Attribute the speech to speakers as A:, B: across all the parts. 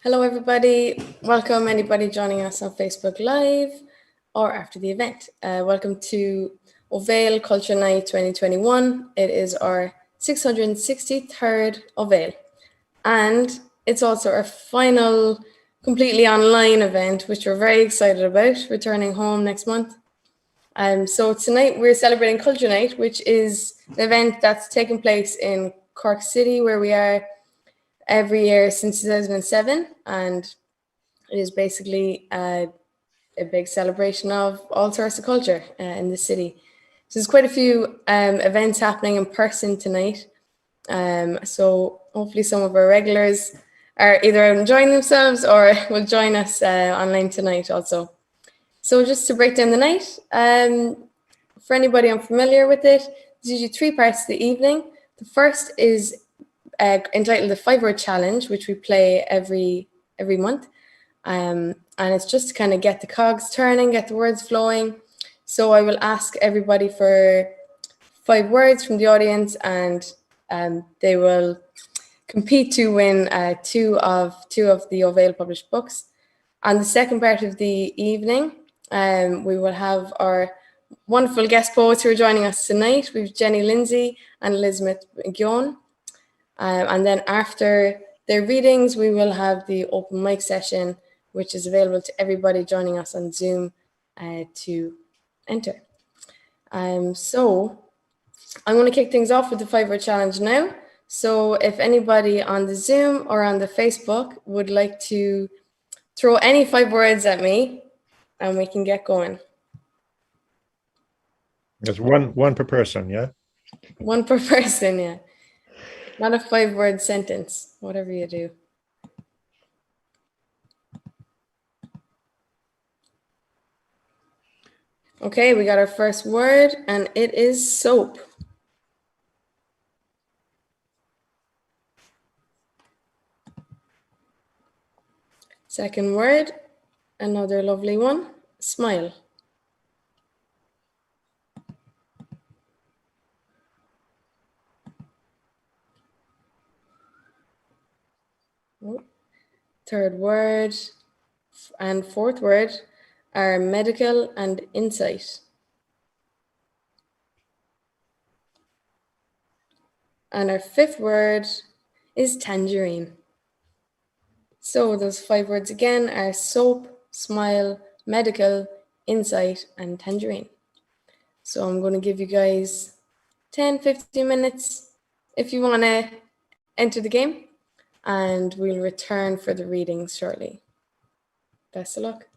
A: Hello, everybody. Welcome, anybody joining us on Facebook Live or after the event. Welcome to Ovale Culture Night 2021. It is our 663rd Ovale. And it's also our final completely online event, which we're very excited about, returning home next month. So tonight we're celebrating Culture Night, which is an event that's taken place in Cork City, where we are every year since 2007, and it is basically a big celebration of all sorts of culture in the city. So there's quite a few events happening in person tonight. So hopefully some of our regulars are either out enjoying themselves or will join us online tonight also. So just to break down the night, for anybody unfamiliar with it, there's usually 3 parts of the evening. The first is entitled the Fiverr Challenge, which we play every month. And it's just to kind of get the cogs turning, get the words flowing. So I will ask everybody for 5 words from the audience, and they will compete to win 2 of the Ovale published books. On the second part of the evening, we will have our wonderful guest poets who are joining us tonight. We have Jenny Lindsay and Elizabeth McGeown. And then after their readings, we will have the open mic session, which is available to everybody joining us on Zoom to enter. So I'm going to kick things off with the Fiverr Challenge now. So if anybody on the Zoom or on the Facebook would like to throw any 5 words at me, and we can get going.
B: There's one per person, yeah?
A: 1 per person, yeah. Not a 5-word sentence, whatever you do. Okay, we got our first word, and it is soap. Second word, another lovely one, smile. Third word and fourth word are medical and insight. And our 5th word is tangerine. So those 5 words again are soap, smile, medical, insight, and tangerine. So I'm going to give you guys 10-15 minutes if you want to enter the game, and we'll return for the readings shortly. Best of luck.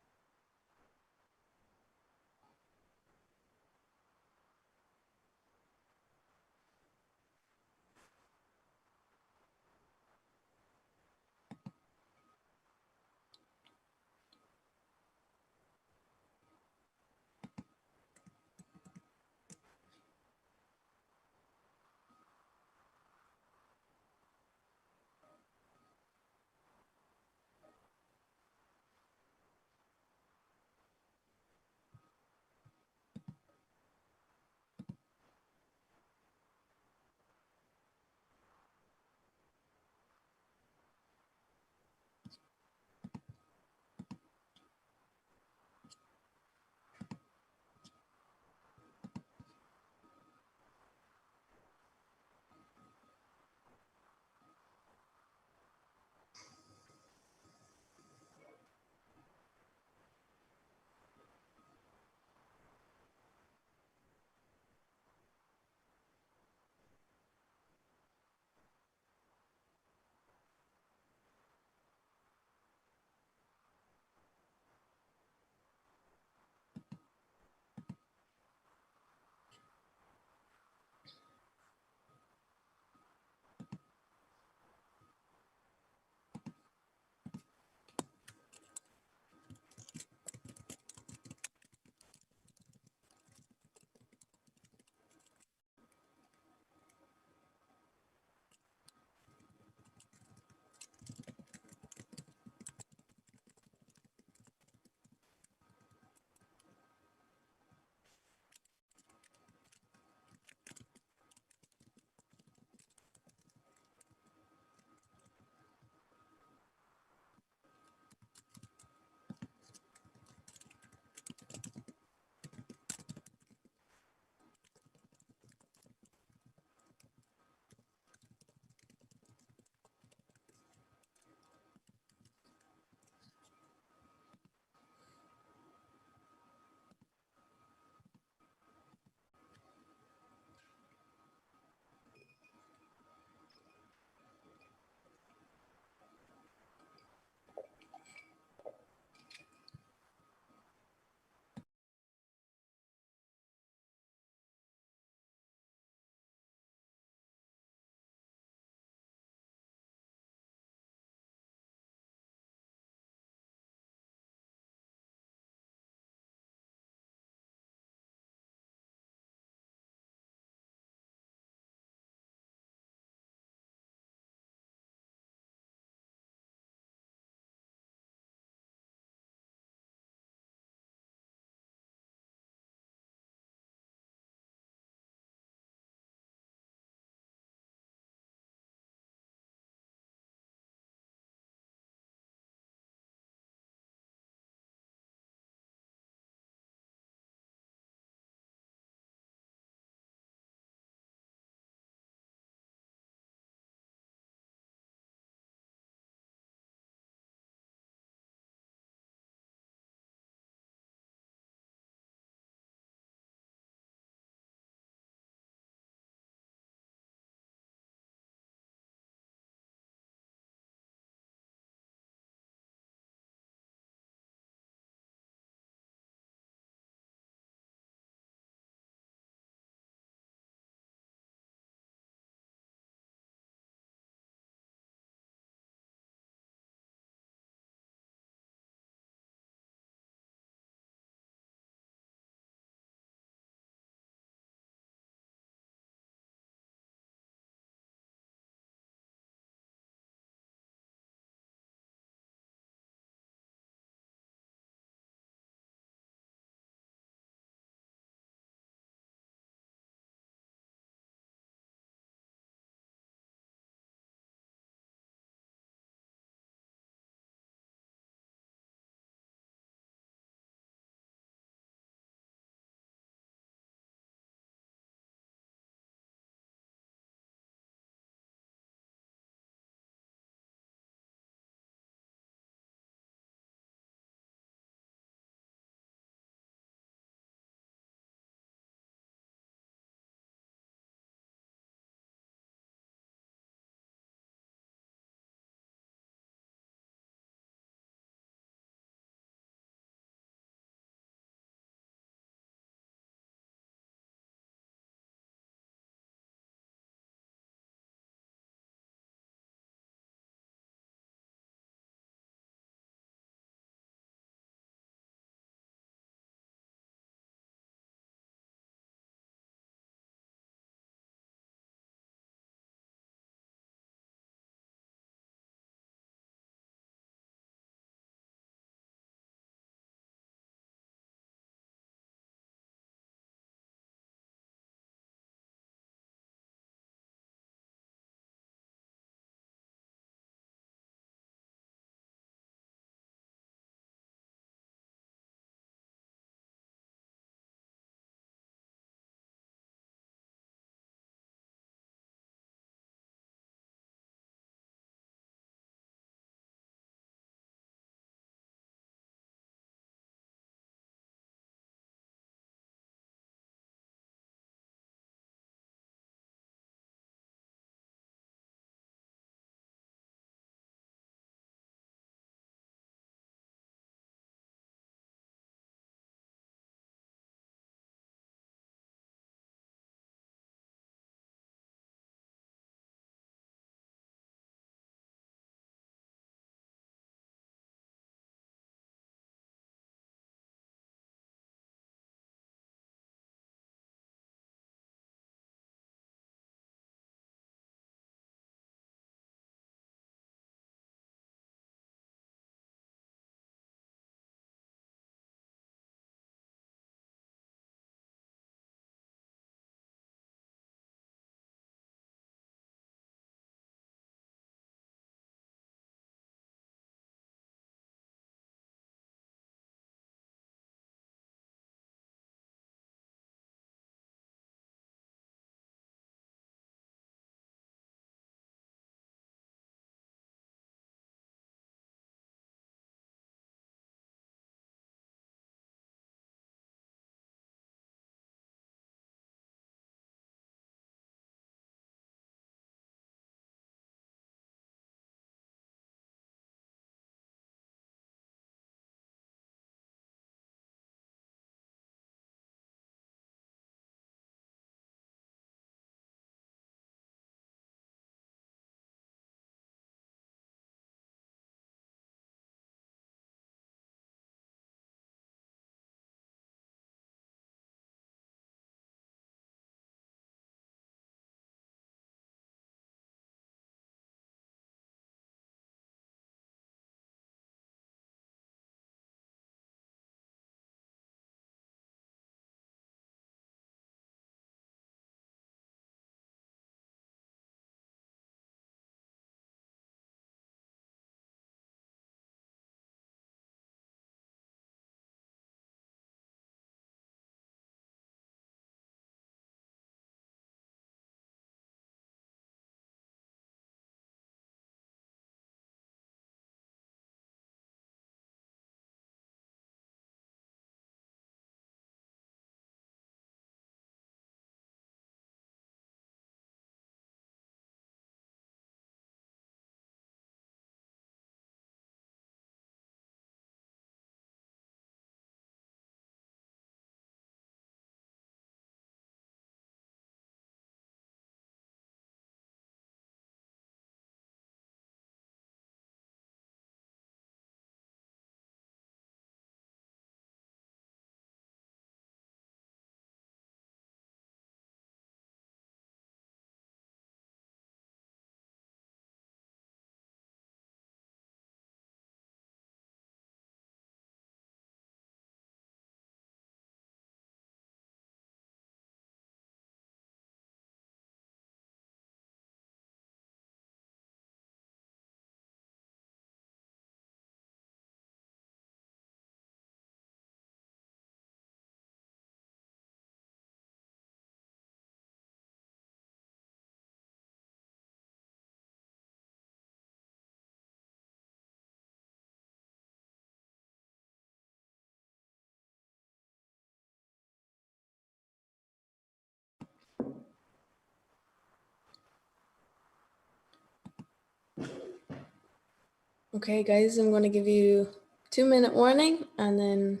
A: Okay, guys, I'm going to give you 2-minute warning, and then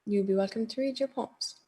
A: you'll be welcome to read your poems.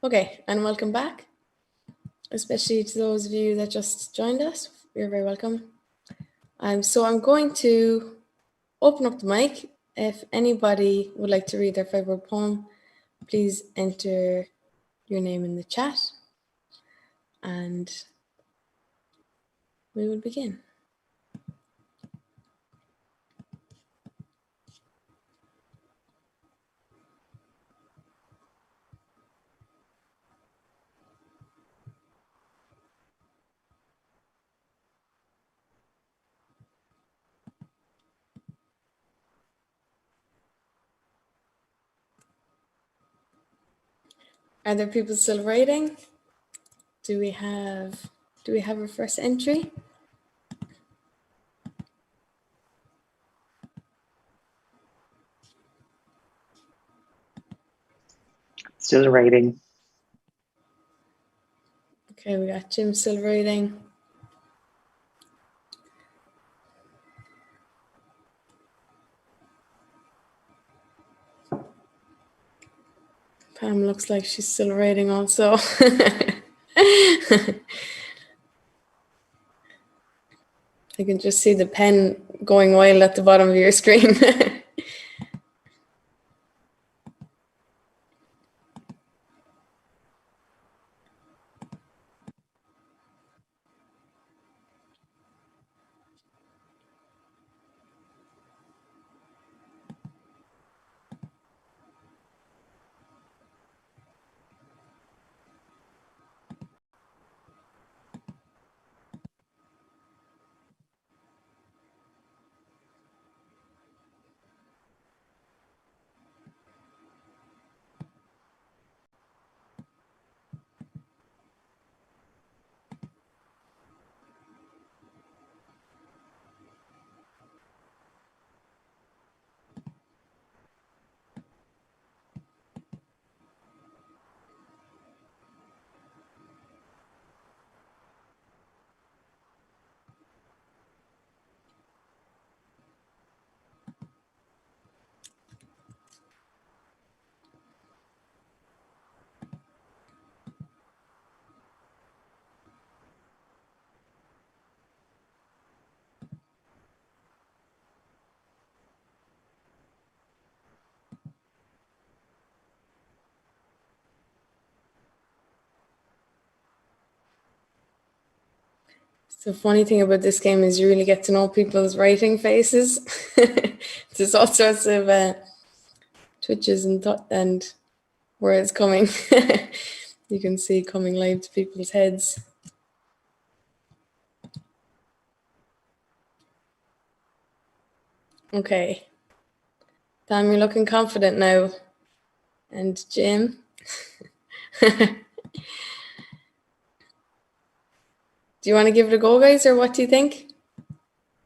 A: Okay, and welcome back, especially to those of you that just joined us. You're very welcome. So I'm going to open up the mic. If anybody would like to read their favorite poem, please enter your name in the chat, and we will begin. Are there people still writing? Do we have a first entry?
C: Still writing.
A: Okay, we got Jim still writing. Pam looks like she's still writing also. I can just see the pen going wild at the bottom of your screen. The funny thing about this game is you really get to know people's writing faces. There's all sorts of twitches and words coming. You can see coming live to people's heads. Okay. Dan, you're looking confident now. And Jim. Do you want to give it a go, guys, or what do you think?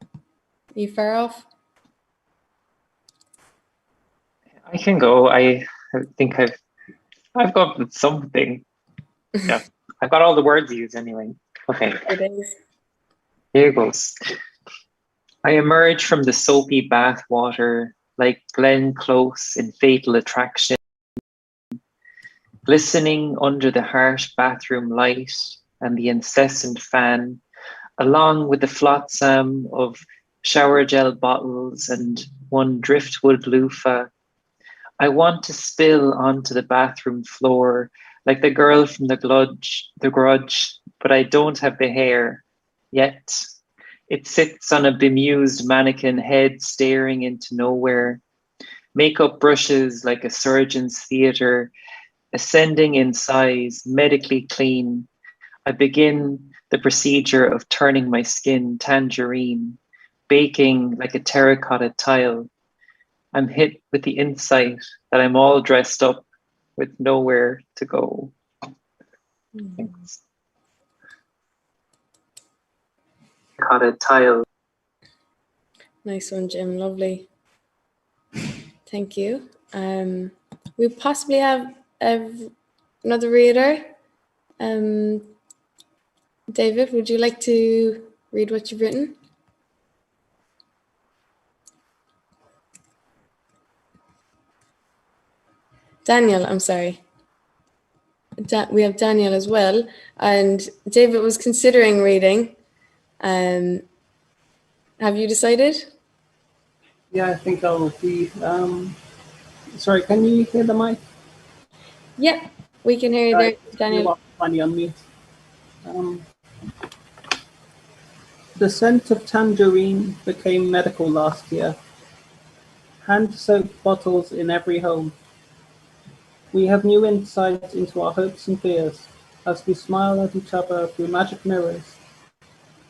A: Are you far off?
C: I can go. I think I've got something. Yeah, I've got all the words used anyway. Okay,
A: It is.
C: here goes. I emerge from the soapy bath water like Glenn Close in Fatal Attraction, glistening under the harsh bathroom light and the incessant fan, along with the flotsam of shower gel bottles and one driftwood loofah. I want to spill onto the bathroom floor like the girl from the Grudge, but I don't have the hair yet. It sits on a bemused mannequin head staring into nowhere. Makeup brushes like a surgeon's theatre, ascending in size, medically clean. I begin the procedure of turning my skin tangerine, baking like a terracotta tile. I'm hit with the insight that I'm all dressed up with nowhere to go. Thanks. Terracotta tile.
A: Nice one, Jim. Lovely. Thank you. We possibly have another reader. David, would you like to read what you've written? Daniel, I'm sorry. We have Daniel as well. And David was considering reading. Have you decided?
D: Yeah, I think I'll be. Sorry, can you hear the mic?
A: Yep, we can hear you there, Daniel.
D: Finally unmute. The scent of tangerine became medical last year. Hand soap bottles in every home. We have new insight into our hopes and fears as we smile at each other through magic mirrors,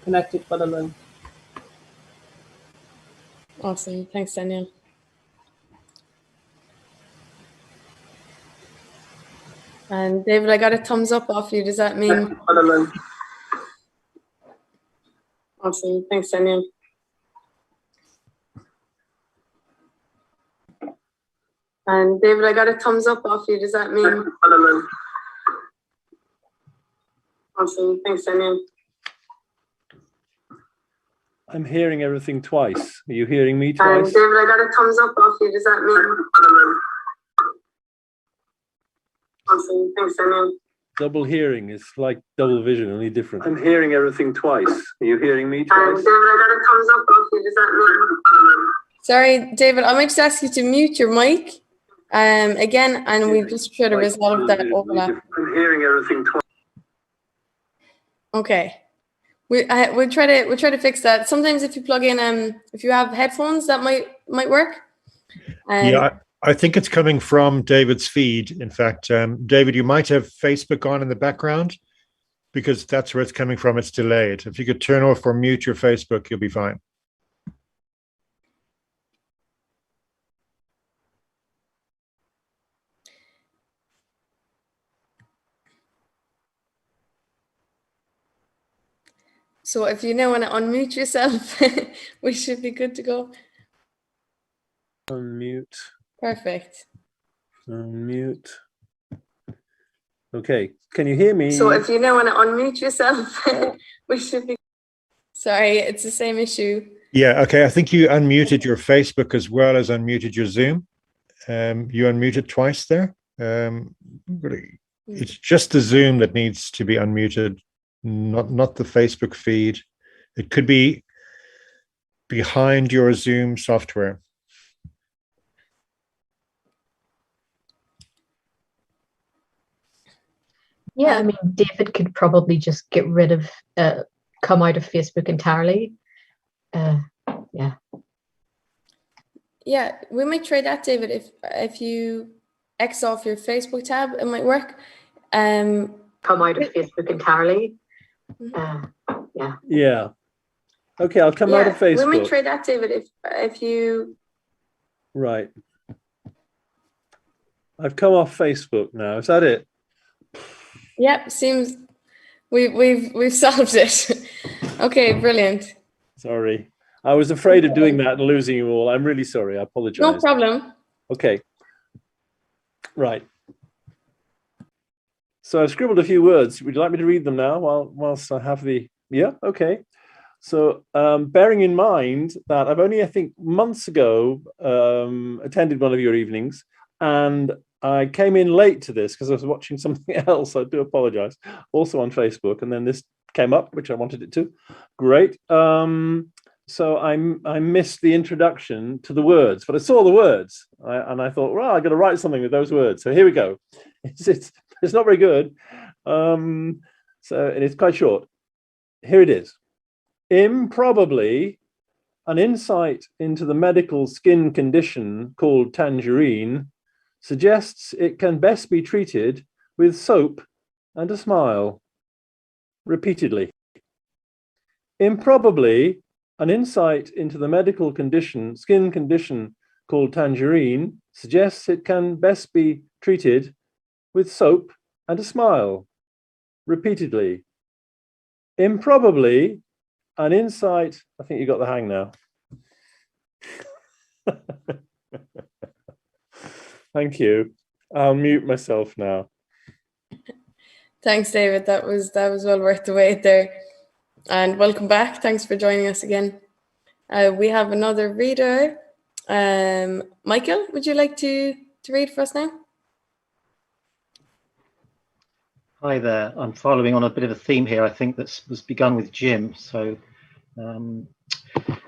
D: connected but alone.
A: Awesome. Thanks, Daniel. And David, I got a thumbs up off you. Does that mean? Awesome. Thanks, Daniel. And David, I got a thumbs up off you. Does that mean? Awesome. Thanks, Daniel.
E: I'm hearing everything twice. Are you hearing me twice?
A: And David, I got a thumbs up off you. Does that mean? Awesome. Thanks, Daniel.
E: Double hearing is like double vision, only different. I'm hearing everything twice. Are you hearing me twice?
A: And David, I got a thumbs up off you. Does that mean? Sorry, David, I might just ask you to mute your mic again, and we just try to resolve that overlap.
E: I'm hearing everything twice.
A: Okay. We'll try to fix that. Sometimes if you plug in if you have headphones, that might work.
B: Yeah, I think it's coming from David's feed. In fact, David, you might have Facebook on in the background because that's where it's coming from. It's delayed. If you could turn off or mute your Facebook, you'll be fine.
A: So if you now want to unmute yourself, we should be good to go.
E: Unmute.
A: Perfect.
E: Unmute. Okay. Can you hear me?
A: So if you now want to unmute yourself, we should be. Sorry, it's the same issue.
B: Yeah, okay. I think you unmuted your Facebook as well as unmuted your Zoom. You unmuted twice there. It's just the Zoom that needs to be unmuted, not the Facebook feed. It could be behind your Zoom software.
F: Yeah, I mean, David could probably just get rid of come out of Facebook entirely. Yeah.
A: Yeah, we might try that, David. If you X off your Facebook tab, it might work.
F: Come out of Facebook entirely. Yeah.
E: Yeah. Okay, I'll come out of Facebook.
A: We might try that, David. If you.
E: Right. I've come off Facebook now. Is that it?
A: Yep, seems we've solved it. Okay, brilliant.
E: Sorry. I was afraid of doing that and losing you all. I'm really sorry. I apologize.
A: No problem.
E: Okay. Right. So I've scribbled a few words. Would you like me to read them now whilst I have the... Yeah, okay. So bearing in mind that I've only, I think, months ago attended one of your evenings, and I came in late to this because I was watching something else. I do apologize. Also on Facebook, and then this came up, which I wanted it to. Great. So I missed the introduction to the words, but I saw the words, and I thought, well, I'm going to write something with those words. So here we go. It's not very good. And it's quite short. Here it is. Improbably, an insight into the medical skin condition called tangerine suggests it can best be treated with soap and a smile. Repeatedly. Improbably, an insight into the medical skin condition called tangerine suggests it can best be treated with soap and a smile. Repeatedly. Improbably, an insight, I think you got the hang now. Thank you. I'll mute myself now.
A: Thanks, David. That was well worth the wait there. And welcome back. Thanks for joining us again. We have another reader. Michael, would you like to read for us now?
G: Hi there. I'm following on a bit of a theme here, I think, that was begun with Jim. So,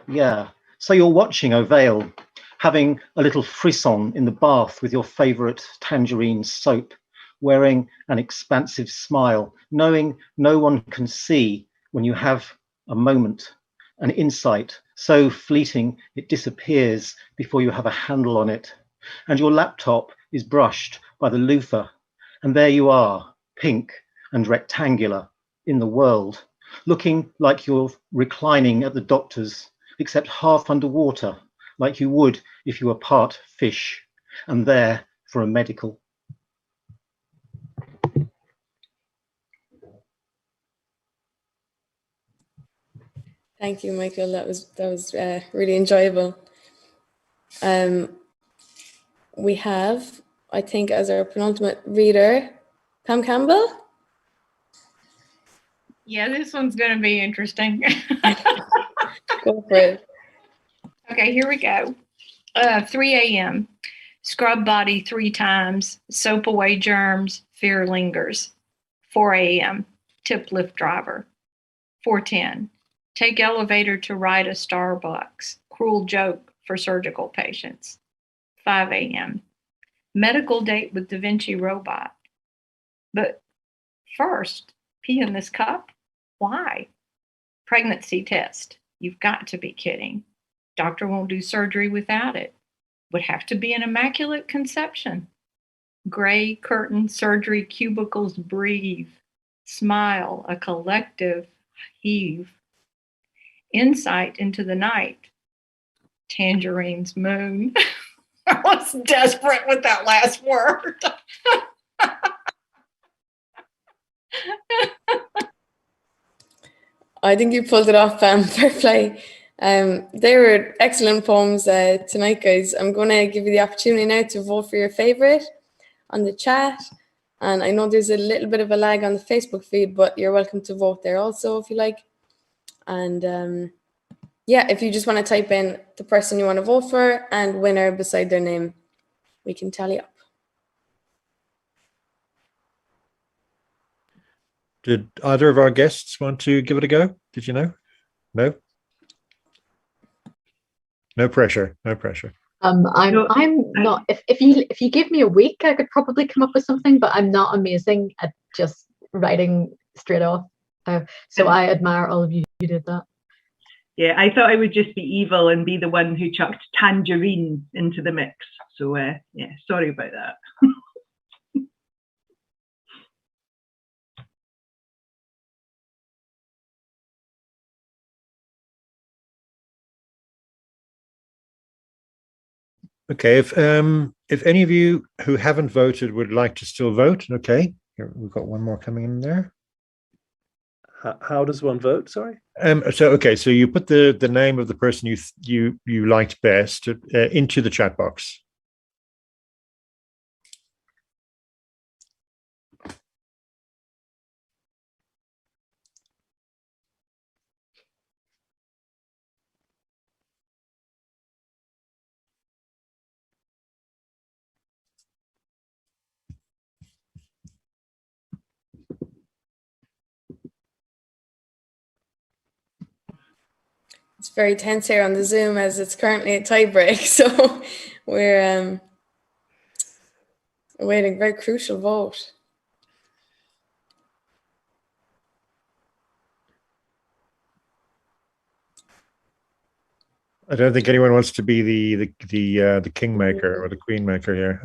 G: yeah. So you're watching Ovale, having a little frisson in the bath with your favorite tangerine soap, wearing an expansive smile, knowing no one can see when you have a moment, an insight so fleeting it disappears before you have a handle on it. And your laptop is brushed by the loofah, and there you are, pink and rectangular in the world, looking like you're reclining at the doctor's, except half underwater, like you would if you were part fish, and there for a medical.
A: Thank you, Michael. That was really enjoyable. We have, I think, as our penultimate reader, Pam Campbell.
H: Yeah, this one's going to be interesting.
A: Go for it.
H: Okay, here we go. 3 a.m. Scrub body 3 times. Soap away germs. Fear lingers. 4 a.m. Tip lift driver. 4:10. Take elevator to ride a Starbucks. Cruel joke for surgical patients. 5 a.m. Medical date with Da Vinci robot. But first, pee in this cup? Why? Pregnancy test. You've got to be kidding. Doctor won't do surgery without it. Would have to be an immaculate conception. Gray curtain surgery cubicles breathe. Smile, a collective heave. Insight into the night. Tangerine's moon. I was desperate with that last word.
A: I think you pulled it off, Pam. Fair play. They were excellent poems tonight, guys. I'm going to give you the opportunity now to vote for your favorite on the chat. And I know there's a little bit of a lag on the Facebook feed, but you're welcome to vote there also if you like. And yeah, if you just want to type in the person you want to vote for and winner beside their name, we can tally up.
B: Did either of our guests want to give it a go? Did you know? No? No pressure. No pressure.
F: I'm not. If you give me a week, I could probably come up with something, but I'm not amazing at just writing straight off. So I admire all of you who did that.
I: Yeah, I thought I would just be evil and be the one who chucked tangerine into the mix. So yeah, sorry about that.
B: Okay, if any of you who haven't voted would like to still vote, okay. Here, we've got one more coming in there.
E: How does one vote? Sorry.
B: So you put the name of the person you liked best into the chat box.
A: It's very tense here on the Zoom as it's currently a tie break, so we're awaiting a very crucial vote.
B: I don't think anyone wants to be the kingmaker or the queenmaker here.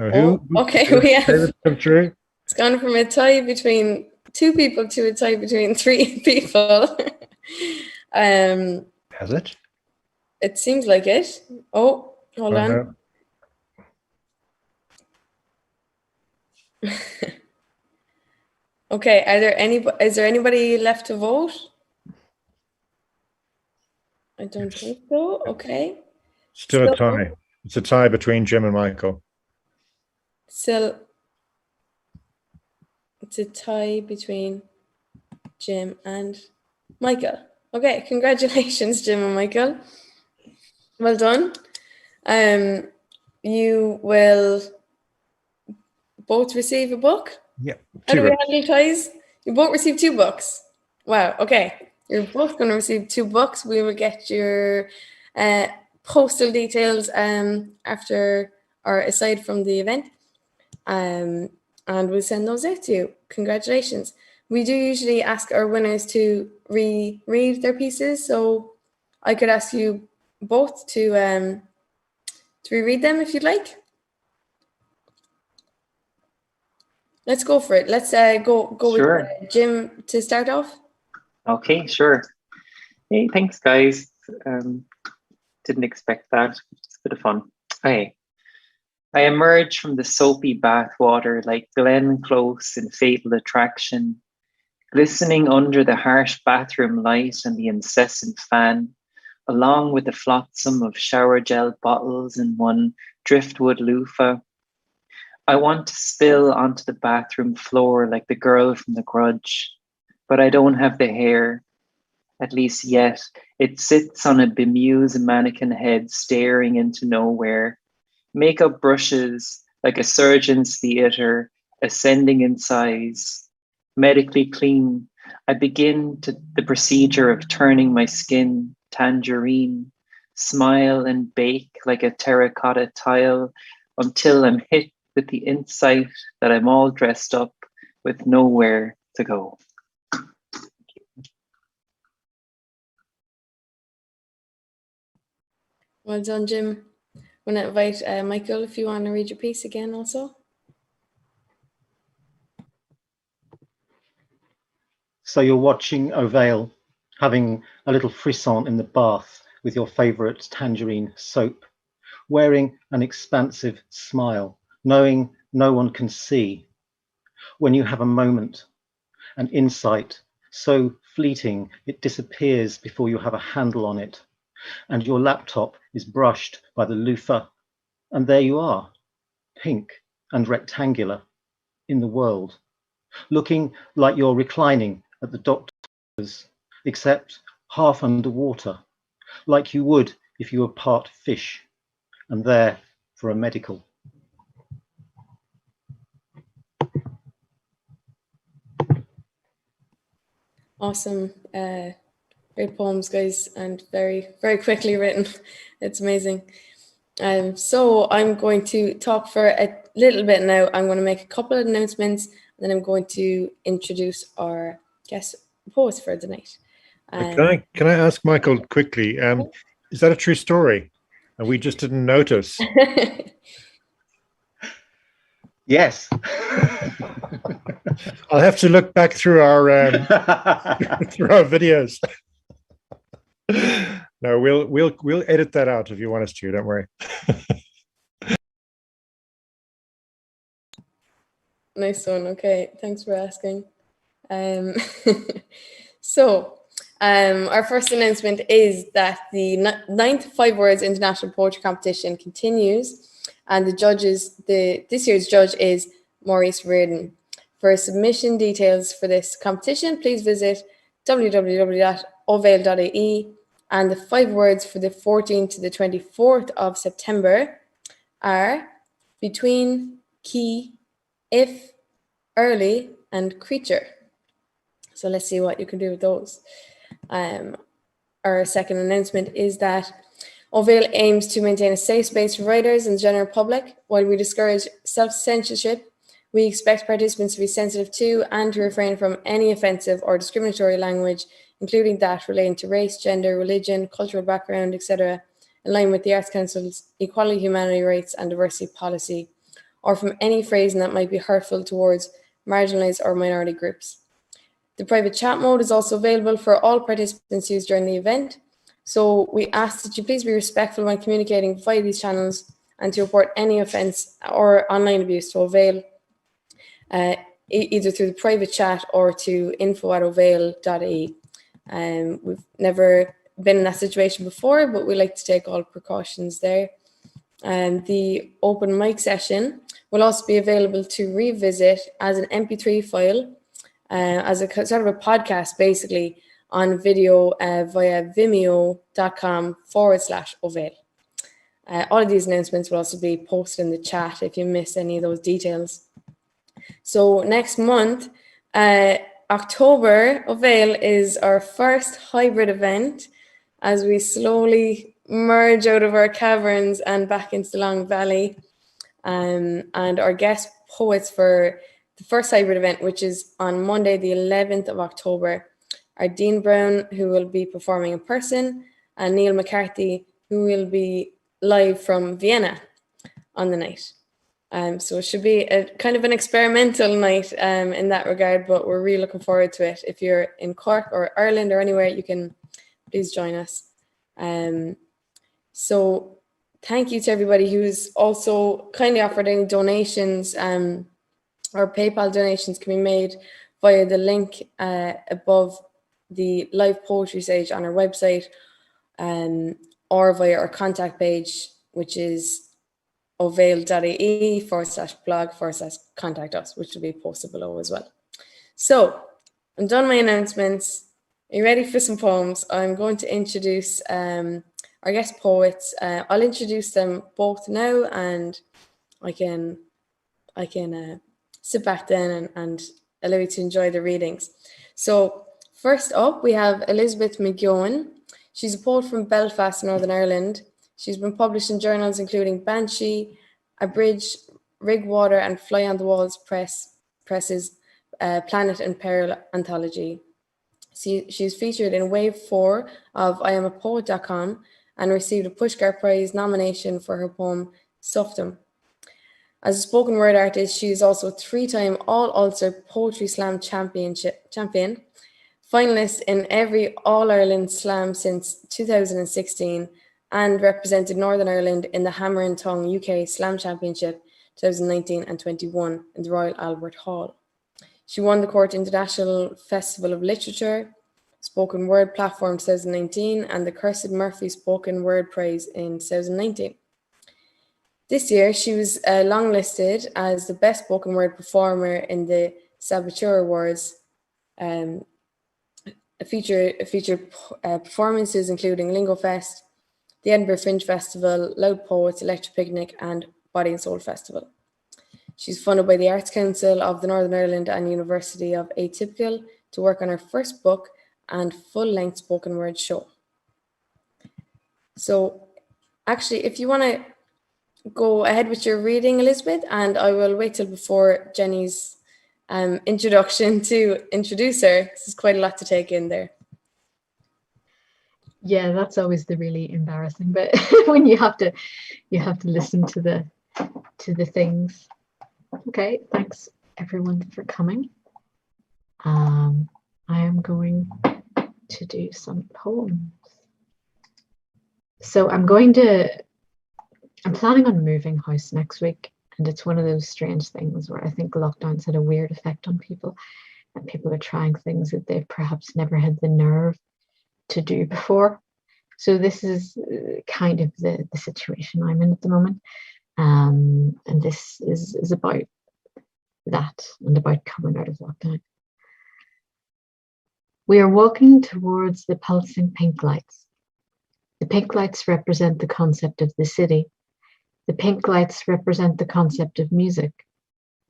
A: Okay, we have.
B: Come true.
A: It's gone from a tie between 2 people to a tie between 3 people.
B: Has it?
A: It seems like it. Oh, hold on. Okay, is there anybody left to vote? I don't think so. Okay.
B: Still a tie. It's a tie between Jim and Michael.
A: Still, it's a tie between Jim and Michael. Okay, congratulations, Jim and Michael. Well done. You will both receive a book.
B: Yeah.
A: How do we handle ties? You both receive 2 books. Wow. Okay. You're both going to receive 2 books. We will get your postal details after or aside from the event. And we'll send those out to you. Congratulations. We do usually ask our winners to reread their pieces. So I could ask you both to reread them if you'd like. Let's go for it. Let's go
C: Sure.
A: with Jim to start off.
C: Okay, sure. Hey, thanks, guys. Didn't expect that. It's a bit of fun. Okay. I emerge from the soapy bathwater like Glenn Close in Fatal Attraction, glistening under the harsh bathroom light and the incessant fan, along with the flotsam of shower gel bottles and one driftwood loofah. I want to spill onto the bathroom floor like the girl from The Grudge, but I don't have the hair, at least yet. It sits on a bemused mannequin head staring into nowhere. Makeup brushes like a surgeon's theatre, ascending in size. Medically clean, I begin the procedure of turning my skin tangerine, smile and bake like a terracotta tile until I'm hit with the insight that I'm all dressed up with nowhere to go.
A: Well done, Jim. I'm going to invite Michael if you want to read your piece again also.
G: So you're watching Ovale, having a little frisson in the bath with your favourite tangerine soap, wearing an expansive smile, knowing no one can see. When you have a moment, an insight so fleeting it disappears before you have a handle on it, and your laptop is brushed by the loofah, and there you are, pink and rectangular in the world, looking like you're reclining at the doctor's, except half underwater, like you would if you were part fish and there for a medical.
A: Awesome. Great poems, guys, and very, very quickly written. It's amazing. So I'm going to talk for a little bit now. I'm going to make a couple of announcements, and then I'm going to introduce our guest poets for the night.
B: Can I ask Michael quickly? Is that a true story? And we just didn't notice.
G: Yes.
B: I'll have to look back through our videos. No, we'll edit that out if you want us to. Don't worry.
A: Nice one. Okay, thanks for asking. So, our first announcement is that the 9th 5 Words International Poetry Competition continues, and this year's judge is Maurice Reardon. For submission details for this competition, please visit www.ovail.ie, and the 5 words for the 14th to the 24th of September are between, key, if, early, and creature. So let's see what you can do with those. Our second announcement is that Ovail aims to maintain a safe space for writers and the general public. While we discourage self-censorship, we expect participants to be sensitive to and to refrain from any offensive or discriminatory language, including that relating to race, gender, religion, cultural background, etc., in line with the Arts Council's equality, humanity rights, and diversity policy, or from any phrasing that might be hurtful towards marginalized or minority groups. The private chat mode is also available for all participants used during the event. So we ask that you please be respectful when communicating via these channels and to report any offence or online abuse to Ovail, either through the private chat or to info@ovail.ie. We've never been in that situation before, but we like to take all precautions there. The open mic session will also be available to revisit as an MP3 file, as a sort of a podcast, basically, on video via vimeo.com/Ovail. All of these announcements will also be posted in the chat if you miss any of those details. So next month, October, Ovail is our first hybrid event as we slowly merge out of our caverns and back into the Long Valley. And our guest poets for the first hybrid event, which is on Monday, the 11th of October, are Dean Brown, who will be performing in person, and Neil McCarthy, who will be live from Vienna on the night. So it should be a kind of an experimental night in that regard, but we're really looking forward to it. If you're in Cork or Ireland or anywhere, you can please join us. So thank you to everybody who's also kindly offered any donations. Or PayPal donations can be made via the link above the live poetry stage on our website, or via our contact page, which is ovail.ie/blog/contact us, which will be posted below as well. So I'm done my announcements. Are you ready for some poems? I'm going to introduce our guest poets. I'll introduce them both now, and I can sit back then and allow you to enjoy the readings. So first up, we have Elizabeth McGeown. She's a poet from Belfast, Northern Ireland. She's been published in journals including Banshee, Abridge, Rigwater, and Fly on the Walls Press's Planet and Peril anthology. She's featured in Wave 4 of IamAPoet.com and received a Pushcart Prize nomination for her poem Softum. As a spoken word artist, she is also a 3-time All-Ulster Poetry Slam champion, finalist in every All-Ireland Slam since 2016, and represented Northern Ireland in the Hammer and Tongue UK Slam Championship 2019 and 21 in the Royal Albert Hall. She won the Cork International Festival of Literature, Spoken Word Platform 2019, and the Cursed Murphy Spoken Word Prize in 2019. This year, she was longlisted as the Best Spoken Word Performer in the Saboteur Awards, featured performances including Lingo Fest, the Edinburgh Fringe Festival, Loud Poets, Electric Picnic, and Body and Soul Festival. She's funded by the Arts Council of the Northern Ireland and University of Atypical to work on her first book and full-length spoken word show. So actually, if you want to go ahead with your reading, Elizabeth, and I will wait till before Jenny's introduction to introduce her. This is quite a lot to take in there.
F: Yeah, that's always the really embarrassing bit when you have to listen to the things. Okay, thanks everyone for coming. I am going to do some poems. So I'm planning on moving house next week, and it's one of those strange things where I think lockdown's had a weird effect on people, and people are trying things that they've perhaps never had the nerve to do before. So this is kind of the situation I'm in at the moment. And this is about that and about coming out of lockdown. We are walking towards the pulsing pink lights. The pink lights represent the concept of the city. The pink lights represent the concept of music.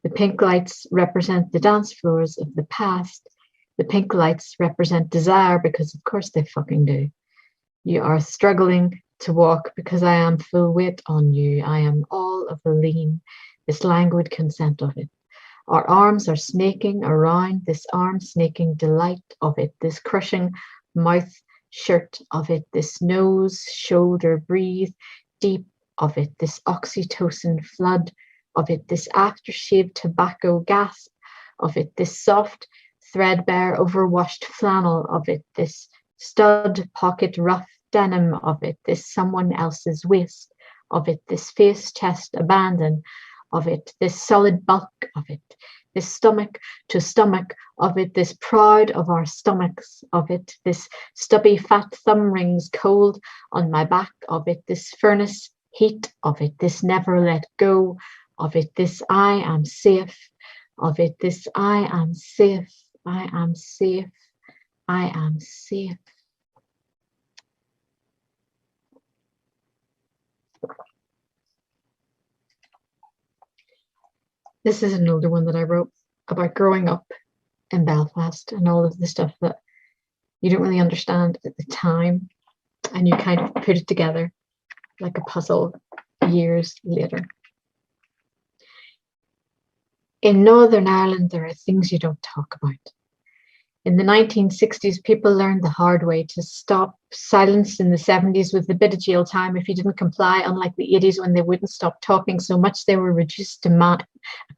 F: The pink lights represent the dance floors of the past. The pink lights represent desire, because of course they fucking do. You are struggling to walk because I am full weight on you. I am all of the lean, this languid consent of it. Our arms are snaking around this arm snaking delight of it, this crushing mouth shirt of it, this nose, shoulder, breathe deep of it, this oxytocin flood of it, this aftershave tobacco gasp of it, this soft, threadbare, overwashed flannel of it, this stud pocket rough denim of it, this someone else's waist of it, this face chest abandon of it, this solid bulk of it, this stomach to stomach of it, this proud of our stomachs of it, this stubby fat thumb rings cold on my back of it, this furnace heat of it, this never let go of it, this I am safe of it, this I am safe, I am safe, I am safe. This is an older one that I wrote about growing up in Belfast and all of the stuff that you don't really understand at the time, and you kind of put it together like a puzzle years later. In Northern Ireland, there are things you don't talk about. In the 1960s, people learned the hard way to stop silence. In the 70s, with a bit of jail time if you didn't comply, unlike the 80s when they wouldn't stop talking so much they were reduced to a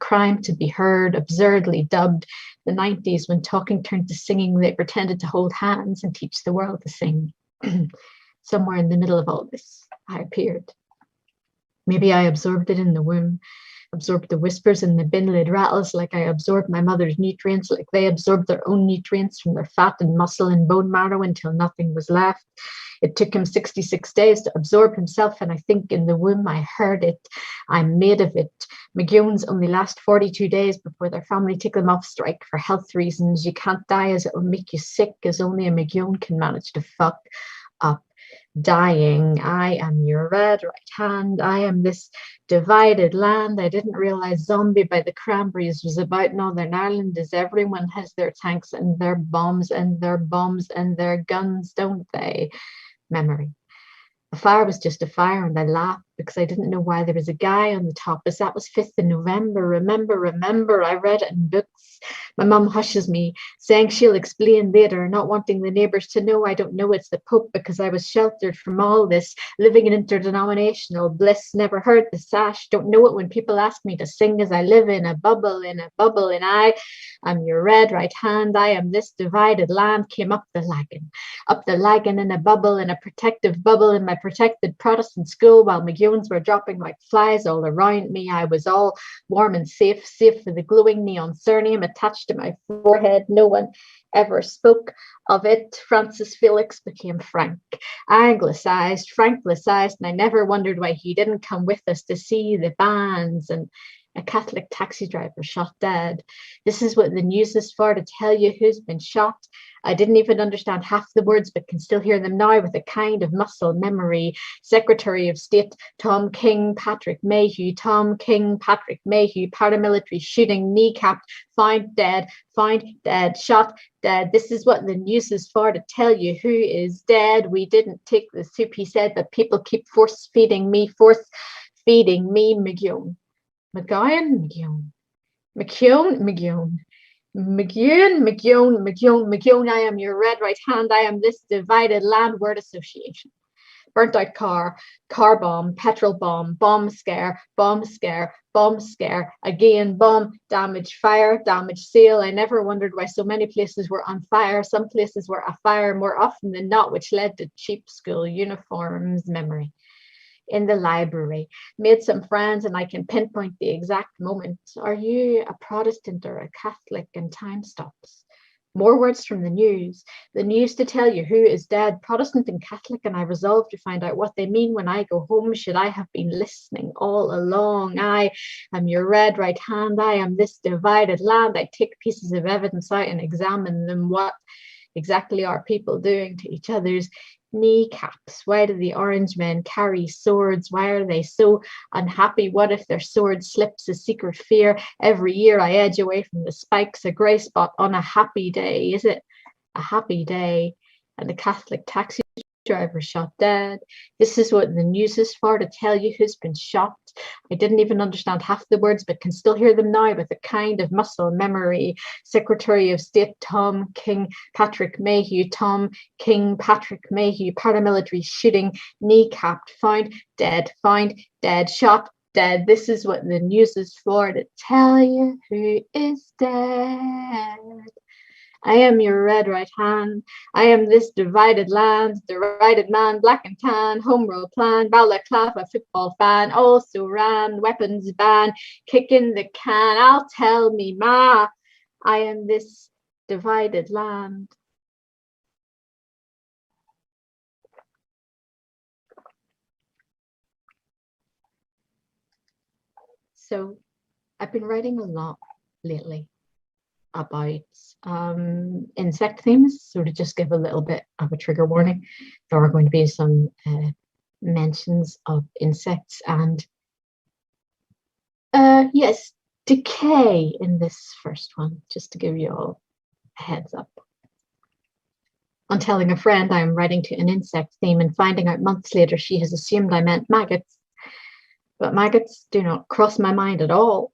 F: crime to be heard, absurdly dubbed. The 90s, when talking turned to singing, they pretended to hold hands and teach the world to sing. Somewhere in the middle of all this, I appeared. Maybe I absorbed it in the womb, absorbed the whispers and the bin lid rattles, like I absorbed my mother's nutrients, like they absorbed their own nutrients from their fat and muscle and bone marrow until nothing was left. It took him 66 days to absorb himself, and I think in the womb I heard it. I'm made of it. Mcgowan's only last 42 days before their family took them off strike for health reasons. You can't die as it'll make you sick, as only a Mcgowan can manage to fuck up. Dying. I am your red right hand. I am this divided land. I didn't realize Zombie by the Cranberries was about Northern Ireland, as everyone has their tanks and their bombs and their bombs and their guns, don't they? Memory. A fire was just a fire, and I laughed because I didn't know why there was a guy on the top, as that was 5th of November. Remember, I read it in books. My mum hushes me, saying she'll explain later, not wanting the neighbours to know I don't know it's the Pope, because I was sheltered from all this, living in interdenominational bliss, never heard the sash, don't know it when people ask me to sing, as I live in a bubble, and I am your red right hand. I am this divided land, came up the lagging in a bubble, in a protective bubble, in my protected Protestant school, while Mcgowans were dropping like flies all around me. I was all warm and safe for the glowing neon surname attached to my forehead. No one ever spoke of it. Francis Felix became Frank, anglicized, franklicized, and I never wondered why he didn't come with us to see the bands. And a Catholic taxi driver shot dead. This is what the news is for, to tell you who's been shot. I didn't even understand half the words, but can still hear them now with a kind of muscle memory. Secretary of State Tom King, Patrick Mayhew, paramilitary shooting, kneecapped, found dead, shot dead. This is what the news is for, to tell you who is dead. We didn't take the soup, he said, but people keep force feeding me, Mcgowan. McGowan, McGowan. Mcgeown, I am your red right hand. I am this divided land word association. Burnt out car bomb, petrol bomb, bomb scare, again bomb, damage, fire, damage, seal. I never wondered why so many places were on fire. Some places were afire more often than not, which led to cheap school uniforms memory. In the library, made some friends, and I can pinpoint the exact moment. Are you a Protestant or a Catholic? And time stops. More words from the news to tell you who is dead, Protestant and Catholic, and I resolve to find out what they mean when I go home. Should I have been listening all along? I am your red right hand. I am this divided land. I take pieces of evidence out and examine them. What exactly are people doing to each other's kneecaps? Why do the orange men carry swords? Why are they so unhappy? What if their sword slips a secret fear? Every year I edge away from the spikes, a grey spot on a happy day. Is it a happy day? And the Catholic taxi driver shot dead. This is what the news is for, to tell you who's been shot. I didn't even understand half the words, but can still hear them now with a kind of muscle memory. Secretary of State Tom King Patrick Mayhew, Tom King Patrick Mayhew, paramilitary shooting, kneecapped, found dead, shot dead. This is what the news is for, to tell you who is dead. I am your red right hand. I am this divided land, derided man, black and tan, home rule plan, balaclava, football fan, also ran, weapons ban, kicking the can. I'll tell me ma, I am this divided land. So I've been writing a lot lately about insect themes, so to just give a little bit of a trigger warning, there are going to be some mentions of insects and yes, decay in this first one, just to give you all a heads up. On telling a friend I am writing to an insect theme and finding out months later she has assumed I meant maggots, but maggots do not cross my mind at all.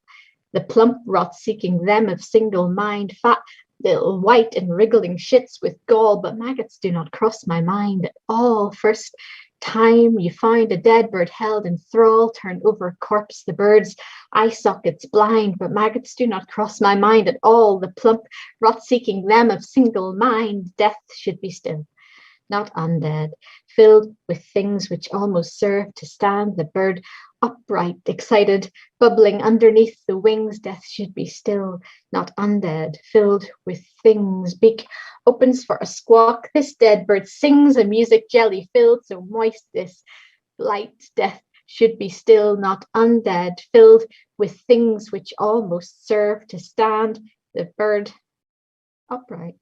F: The plump rot seeking them of single mind, fat little white and wriggling shits with gall, but maggots do not cross my mind at all. First time you find a dead bird held in thrall, turn over corpse, the bird's eye sockets blind, but maggots do not cross my mind at all. The plump rot seeking them of single mind, death should be still, not undead, filled with things which almost serve to stand, the bird upright, excited, bubbling underneath the wings. Death should be still, not undead, filled with things. Beak opens for a squawk. This dead bird sings a music jelly filled, so moist this blight. Death should be still, not undead, filled with things which almost serve to stand, the bird upright.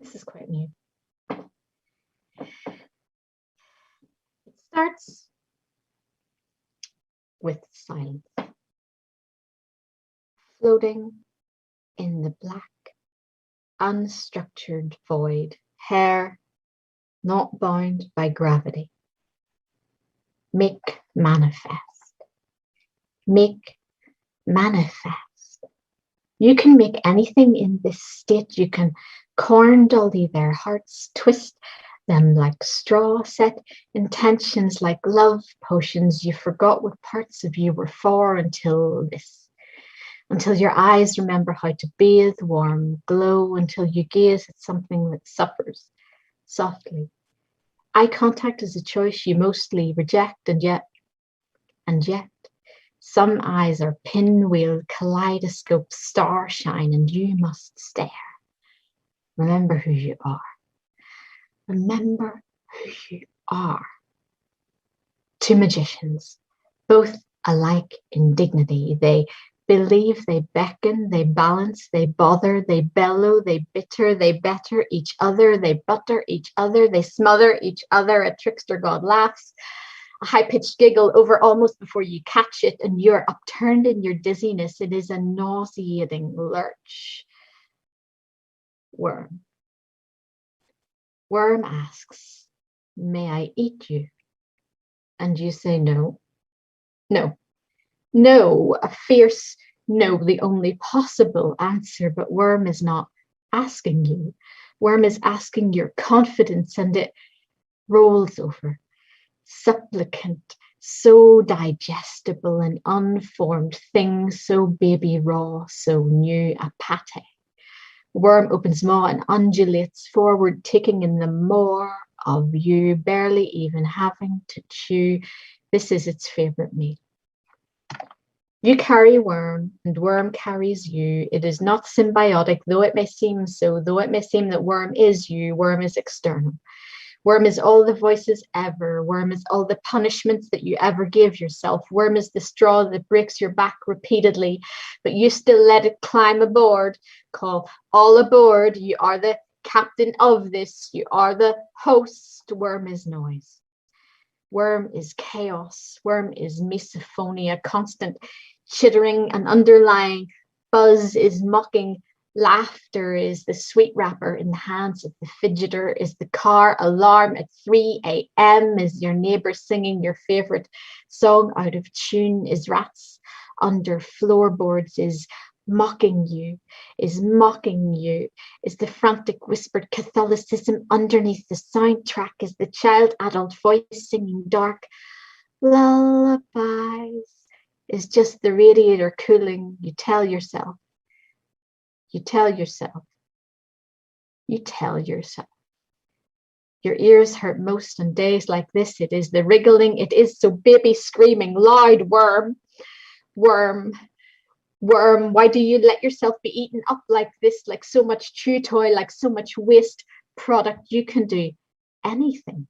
F: This is quite new. It starts with silence. Floating in the black, unstructured void, hair not bound by gravity. Make manifest. Make manifest. You can make anything in this state. You can corn dolly their hearts, twist them like straw, set intentions like love potions. You forgot what parts of you were for until your eyes remember how to bathe, warm, glow, until you gaze at something that suffers softly. Eye contact is a choice you mostly reject, and yet, some eyes are pinwheel, kaleidoscope, starshine, and you must stare. Remember who you are. Remember who you are. Two magicians, both alike in dignity. They believe, they beckon, they balance, they bother, they bellow, they bitter, they better each other, they butter each other, they smother each other. A trickster god laughs. A high-pitched giggle over almost before you catch it, and you're upturned in your dizziness. It is a nauseating lurch. Worm. Worm asks, may I eat you? And you say no. No. No, a fierce no, the only possible answer, but Worm is not asking you. Worm is asking your confidence, and it rolls over. Supplicant, so digestible, an unformed thing, so baby raw, so new, a pate. Worm opens maw and undulates forward, taking in the more of you, barely even having to chew. This is its favorite meal. You carry Worm, and Worm carries you. It is not symbiotic, though it may seem so, though it may seem that Worm is you, Worm is external. Worm is all the voices ever. Worm is all the punishments that you ever give yourself. Worm is the straw that breaks your back repeatedly, but you still let it climb aboard. Call all aboard. You are the captain of this. You are the host. Worm is noise. Worm is chaos. Worm is misophonia, constant chittering and underlying. Buzz is mocking. Laughter is the sweet wrapper in the hands of the fidgeter, is the car alarm at 3 a.m, is your neighbor singing your favorite song out of tune, is rats under floorboards, is mocking you, is the frantic whispered Catholicism underneath the soundtrack, is the child adult voice singing dark lullabies, is just the radiator cooling. You tell yourself. You tell yourself. You tell yourself. Your ears hurt most on days like this. It is the wriggling. It is so baby screaming loud. Worm, worm, worm. Why do you let yourself be eaten up like this? Like so much chew toy, like so much waste product. You can do anything.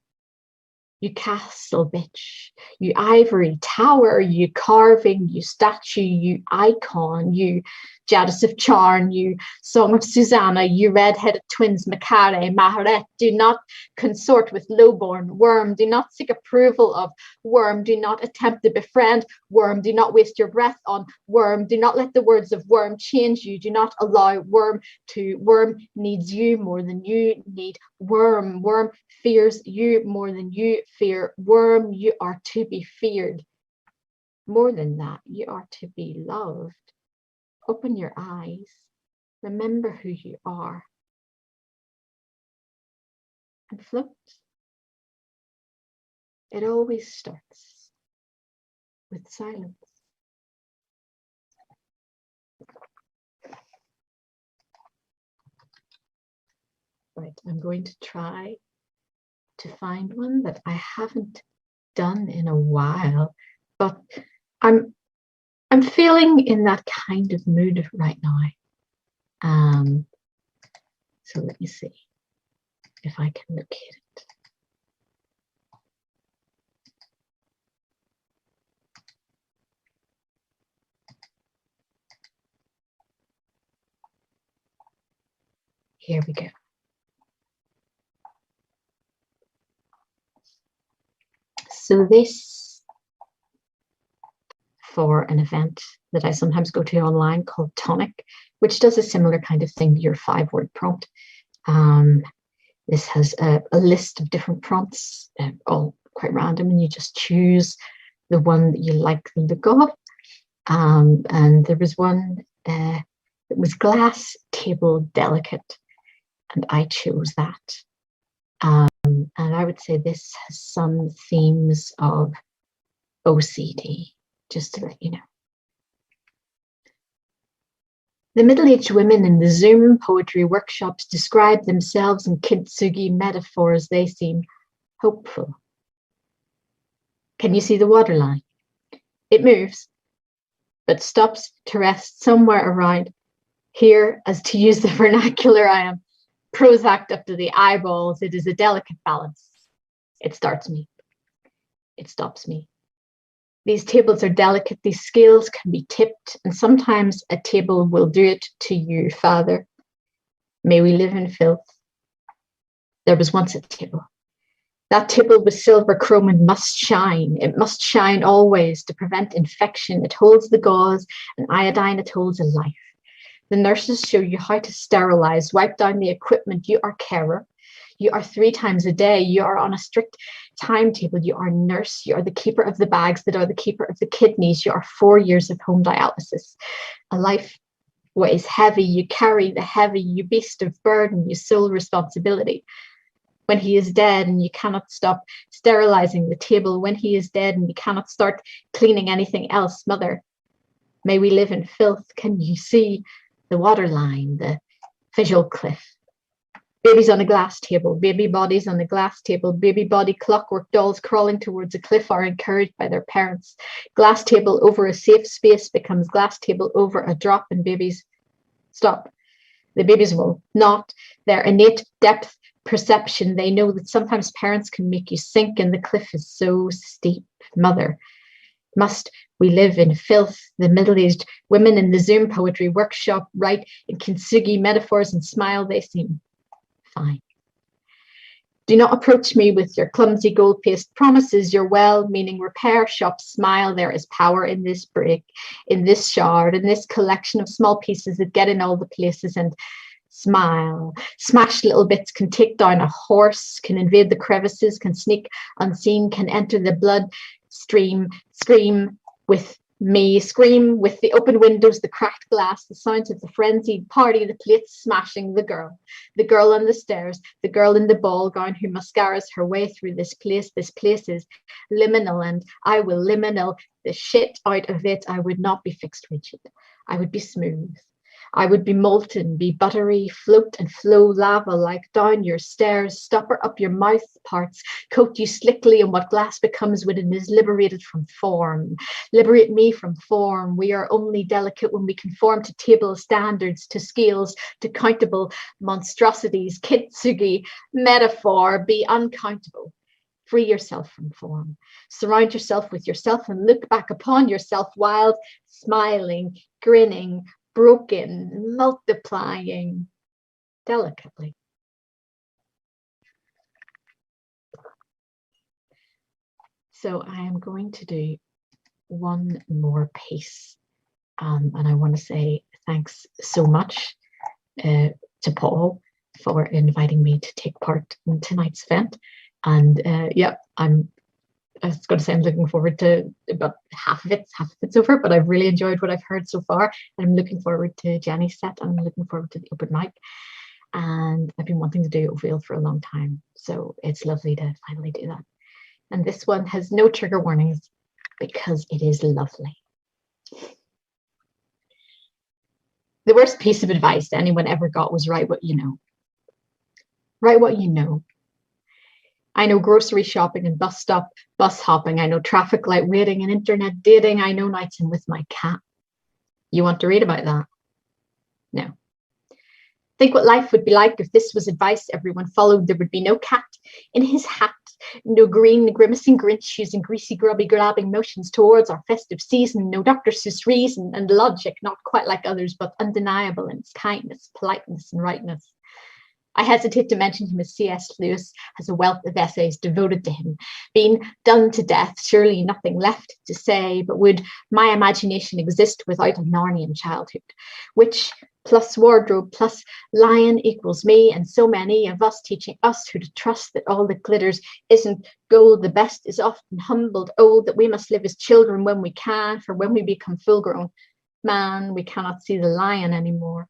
F: You castle bitch, you ivory tower, you carving, you statue, you icon, you Jadis of Charn, you Song of Susanna, you red-headed twins, Macare, Maharet. Do not consort with lowborn. Worm, do not seek approval of. Worm, do not attempt to befriend. Worm, do not waste your breath on. Worm, do not let the words of Worm change you. Do not allow Worm to. Worm needs you more than you need Worm. Worm fears you more than you fear. Worm, you are to be feared. More than that, you are to be loved. Open your eyes. Remember who you are. And float. It always starts with silence. Right, I'm going to try to find one that I haven't done in a while, but I'm feeling in that kind of mood right now. So let me see if I can locate it. Here we go. So this for an event that I sometimes go to online called Tonic, which does a similar kind of thing to your 5-word prompt. This has a list of different prompts, all quite random, and you just choose the one that you like the look of. And there was one that was glass table delicate, and I chose that. And I would say this has some themes of OCD, just to let you know. The middle-aged women in the Zoom poetry workshops describe themselves in kintsugi metaphors. They seem hopeful. Can you see the waterline? It moves, but stops to rest somewhere around here, as to use the vernacular. I am Prozac up to the eyeballs. It is a delicate balance. It starts me. It stops me. These tables are delicate. These scales can be tipped, and sometimes a table will do it to you, Father. May we live in filth. There was once a table. That table with silver chrome and must shine. It must shine always to prevent infection. It holds the gauze, and iodine it holds a life. The nurses show you how to sterilize, wipe down the equipment. You are carer. You are 3 times a day. You are on a strict timetable. You are nurse. You are the keeper of the bags that are the keeper of the kidneys. You are 4 years of home dialysis. A life weighs heavy. You carry the heavy. You beast of burden. You sole responsibility. When he is dead and you cannot stop sterilizing the table. When he is dead and you cannot start cleaning anything else. Mother, may we live in filth. Can you see the waterline, the visual cliff? Babies on a glass table, baby bodies on a glass table, baby body clockwork dolls crawling towards a cliff are encouraged by their parents. Glass table over a safe space becomes glass table over a drop, and babies stop. The babies will not. Their innate depth perception, they know that sometimes parents can make you sink and the cliff is so steep. Mother, must we live in filth? The middle-aged women in the Zoom poetry workshop write in kintsugi metaphors and smile. They seem fine. Do not approach me with your clumsy gold-paced promises, your well-meaning repair shop smile. There is power in this brick, in this shard, in this collection of small pieces that get in all the places and smile. Smashed little bits can take down a horse, can invade the crevices, can sneak unseen, can enter the blood stream, scream with me, scream with the open windows, the cracked glass, the sounds of the frenzied party, the plates smashing, the girl on the stairs, the girl in the ball gown who mascaras her way through this place. This place is liminal, and I will liminal the shit out of it. I would not be fixed rigid. I would be smooth. I would be molten, be buttery, float and flow lava like down your stairs, stopper up your mouth parts, coat you slickly in what glass becomes when it is liberated from form. Liberate me from form. We are only delicate when we conform to table standards, to scales, to countable monstrosities. Kintsugi metaphor, be uncountable. Free yourself from form. Surround yourself with yourself and look back upon yourself, wild, smiling, grinning, broken, multiplying delicately. So I am going to do one more piece, and I want to say thanks so much to Paul for inviting me to take part in tonight's event. And yeah, I was going to say I'm looking forward to about half of it's over, but I've really enjoyed what I've heard so far. And I'm looking forward to Jenny's set, and I'm looking forward to the open mic. And I've been wanting to do Ophel for a long time, so it's lovely to finally do that. And this one has no trigger warnings because it is lovely. The worst piece of advice anyone ever got was write what you know. Write what you know. I know grocery shopping and bus hopping. I know traffic light waiting and internet dating. I know nights in with my cat. You want to read about that? No. Think what life would be like if this was advice everyone followed. There would be no cat in his hat, no green grimacing Grinch using greasy grubby grabbing motions towards our festive season, no Dr. Seuss reason and logic, not quite like others, but undeniable in its kindness, politeness, and rightness. I hesitate to mention him as C.S. Lewis has a wealth of essays devoted to him. Being done to death, surely nothing left to say, but would my imagination exist without a Narnian childhood? Which plus wardrobe plus lion equals me, and so many of us teaching us who to trust that all that glitters isn't gold. The best is often humbled old, that we must live as children when we can, for when we become full-grown man, we cannot see the lion anymore.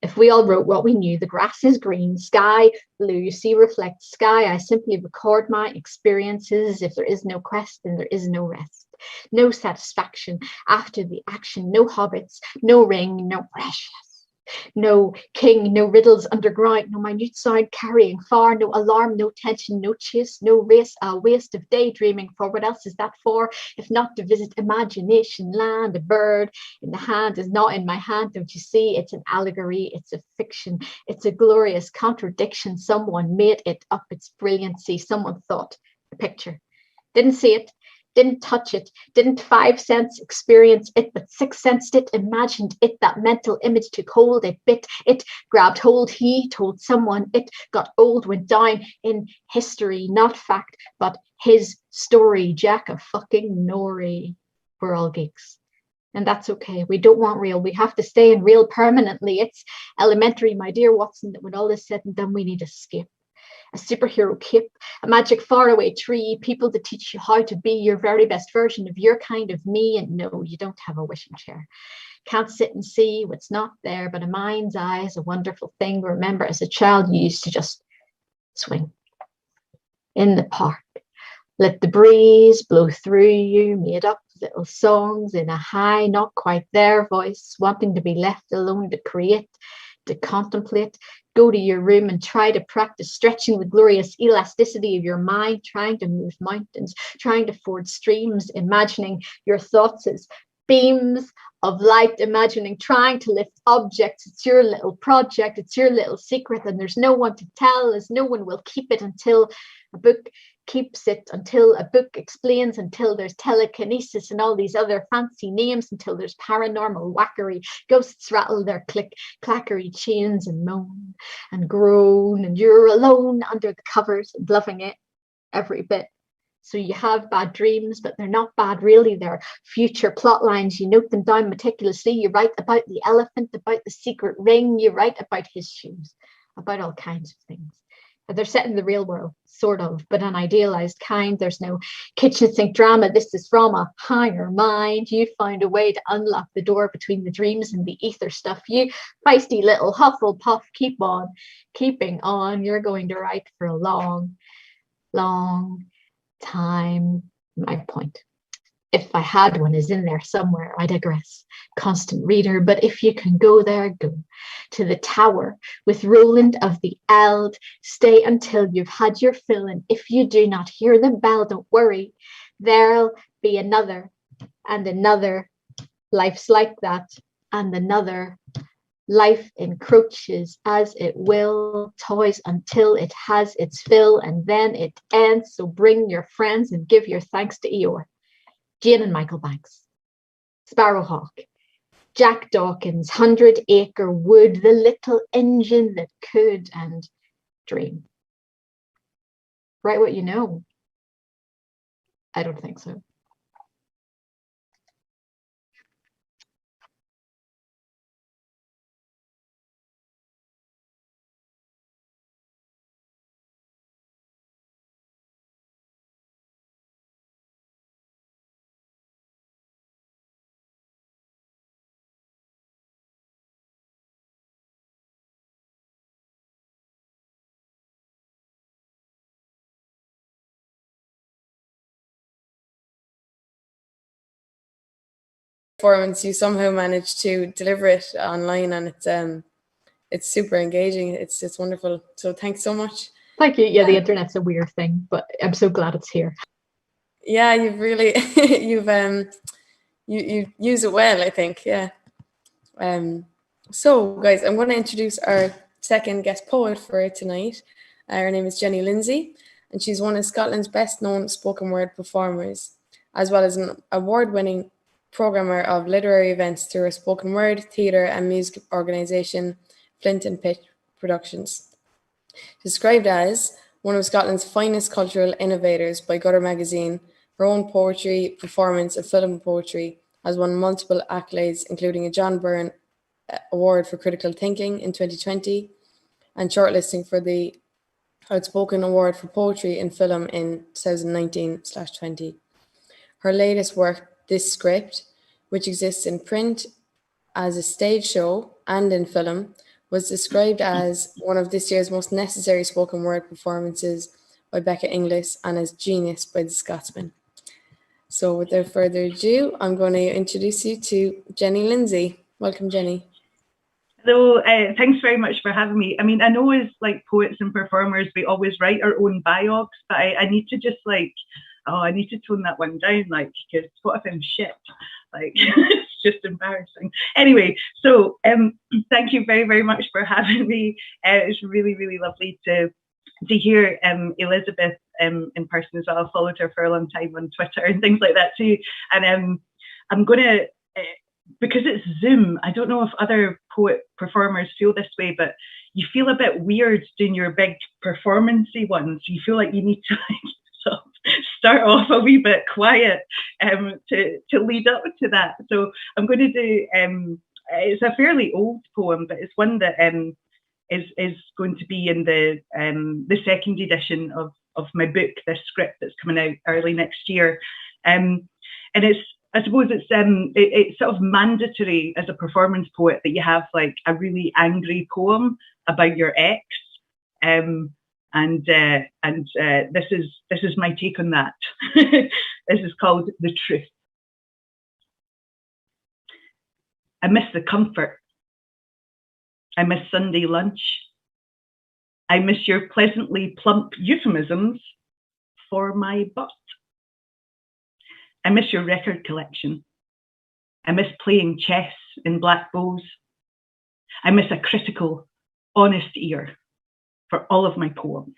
F: If we all wrote what we knew, the grass is green, sky blue, sea reflects sky. I simply record my experiences. If there is no quest, then there is no rest. No satisfaction after the action, no hobbits, no ring, no precious. No king, no riddles underground, no minute sound carrying far, no alarm, no tension, no chase, no race, a waste of daydreaming. For what else is that for, if not to visit imagination land? A bird in the hand is not in my hand, don't you see? It's an allegory, it's a fiction, it's a glorious contradiction. Someone made it up, its brilliancy. Someone thought the picture, didn't see it, didn't touch it, didn't 5 sense experience it, but 6 sensed it, imagined it. That mental image took hold, it bit, it grabbed hold. He told someone, it got old, went down in history, not fact, but his story. Jack of fucking Nori. We're all geeks. And that's okay. We don't want real. We have to stay in real permanently. It's elementary, my dear Watson, that when all is said and done, we need a skip, a superhero cape, a magic faraway tree, people to teach you how to be your very best version of your kind of me. And no, you don't have a wishing chair. Can't sit and see what's not there, but a mind's eye is a wonderful thing. Remember, as a child, you used to just swing in the park. Let the breeze blow through you, made up little songs in a high, not quite there voice, wanting to be left alone to create, to contemplate. Go to your room and try to practice stretching the glorious elasticity of your mind, trying to move mountains, trying to ford streams, imagining your thoughts as beams of light, imagining trying to lift objects. It's your little project, it's your little secret, and there's no one to tell, as no one will keep it until a book keeps it, until a book explains, until there's telekinesis and all these other fancy names, until there's paranormal whackery, ghosts rattle their clackery chains and moan and groan, and you're alone under the covers and loving it every bit. So you have bad dreams, but they're not bad really. They're future plot lines. You note them down meticulously. You write about the elephant, about the secret ring. You write about his shoes, about all kinds of things. They're set in the real world, sort of, but an idealized kind. There's no kitchen sink drama. This is from a higher mind. You find a way to unlock the door between the dreams and the ether stuff. You feisty little Hufflepuff, keep on keeping on. You're going to write for a long, long time. My point, if I had one, is in there somewhere. I digress. Constant reader, but if you can go there, go to the tower with Roland of the Eld. Stay until you've had your fill, and if you do not hear the bell, don't worry. There'll be another and another. Life's like that, and another. Life encroaches as it will, toys until it has its fill, and then it ends. So bring your friends and give your thanks to Eeyore, Jane and Michael Banks, Sparrowhawk, Jack Dawkins, 100 Acre Wood, the little engine that could, and dream. Write what you know. I don't think so.
A: Performance, you somehow managed to deliver it online, and it's super engaging. It's wonderful. So thanks so much.
F: Thank you. Yeah, the internet's a weird thing, but I'm so glad it's here.
A: Yeah, you've really you use it well, I think. Yeah. So guys, I'm going to introduce our second guest poet for tonight. Her name is Jenny Lindsay, and she's one of Scotland's best known spoken word performers, as well as an award-winning programmer of literary events through her spoken word, theatre and music organisation, Flint and Pitch Productions. Described as one of Scotland's finest cultural innovators by Gutter magazine, her own poetry, performance and film poetry has won multiple accolades, including a John Byrne Award for Critical Thinking in 2020 and shortlisting for the Outspoken Award for Poetry in Film in 2019/20. Her latest work, This Script, which exists in print as a stage show and in film, was described as one of this year's most necessary spoken word performances by Becca Inglis and as genius by the Scotsman. So without further ado, I'm going to introduce you to Jenny Lindsay. Welcome, Jenny.
I: Hello, thanks very much for having me. I mean, I know as like poets and performers, we always write our own biogs, but I need to just like, I need to tone that one down, like, because what if I'm shit? Like, it's just embarrassing. Anyway, so thank you very, very much for having me. It's really, really lovely to hear Elizabeth in person as well. I've followed her for a long time on Twitter and things like that too. And I'm going to, because it's Zoom, I don't know if other poet performers feel this way, but you feel a bit weird doing your big performance-y ones. You feel like you need to like, start off a wee bit quiet to lead up to that. So I'm going to do, it's a fairly old poem, but it's one that is going to be in the second edition of my book, this script that's coming out early next year. And it's, I suppose it's sort of mandatory as a performance poet that you have like a really angry poem about your ex. This is my take on that. This is called The Truth. I miss the comfort. I miss Sunday lunch. I miss your pleasantly plump euphemisms for my butt. I miss your record collection. I miss playing chess in black bows. I miss a critical, honest ear for all of my poems.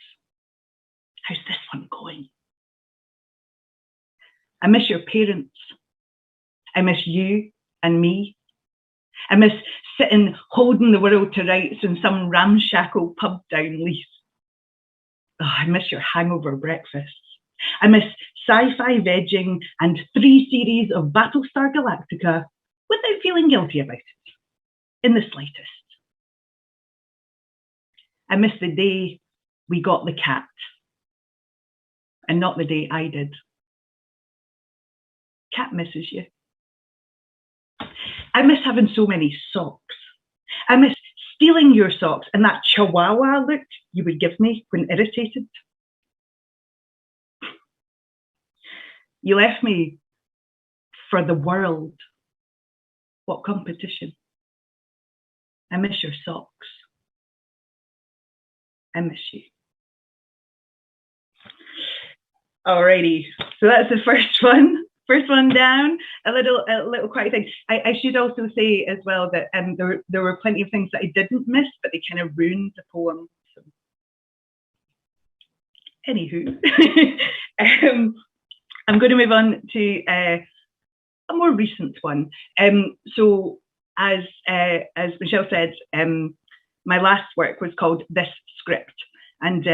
I: How's this one going? I miss your parents. I miss you and me. I miss sitting holding the world to rights in some ramshackle pub down Leith. Oh, I miss your hangover breakfasts. I miss sci-fi vegging and 3 series of Battlestar Galactica without feeling guilty about it in the slightest. I miss the day we got the cat and not the day I did. Cat misses you. I miss having so many socks. I miss stealing your socks and that chihuahua look you would give me when irritated. You left me for the world. What competition? I miss your socks. I miss you. Alrighty, so that's the first one. First one down, a little quiet thing. I should also say as well that there were plenty of things that I didn't miss, but they kind of ruined the poem. So. Anywho, I'm going to move on to a more recent one. So as Michelle said, my last work was called This Script, and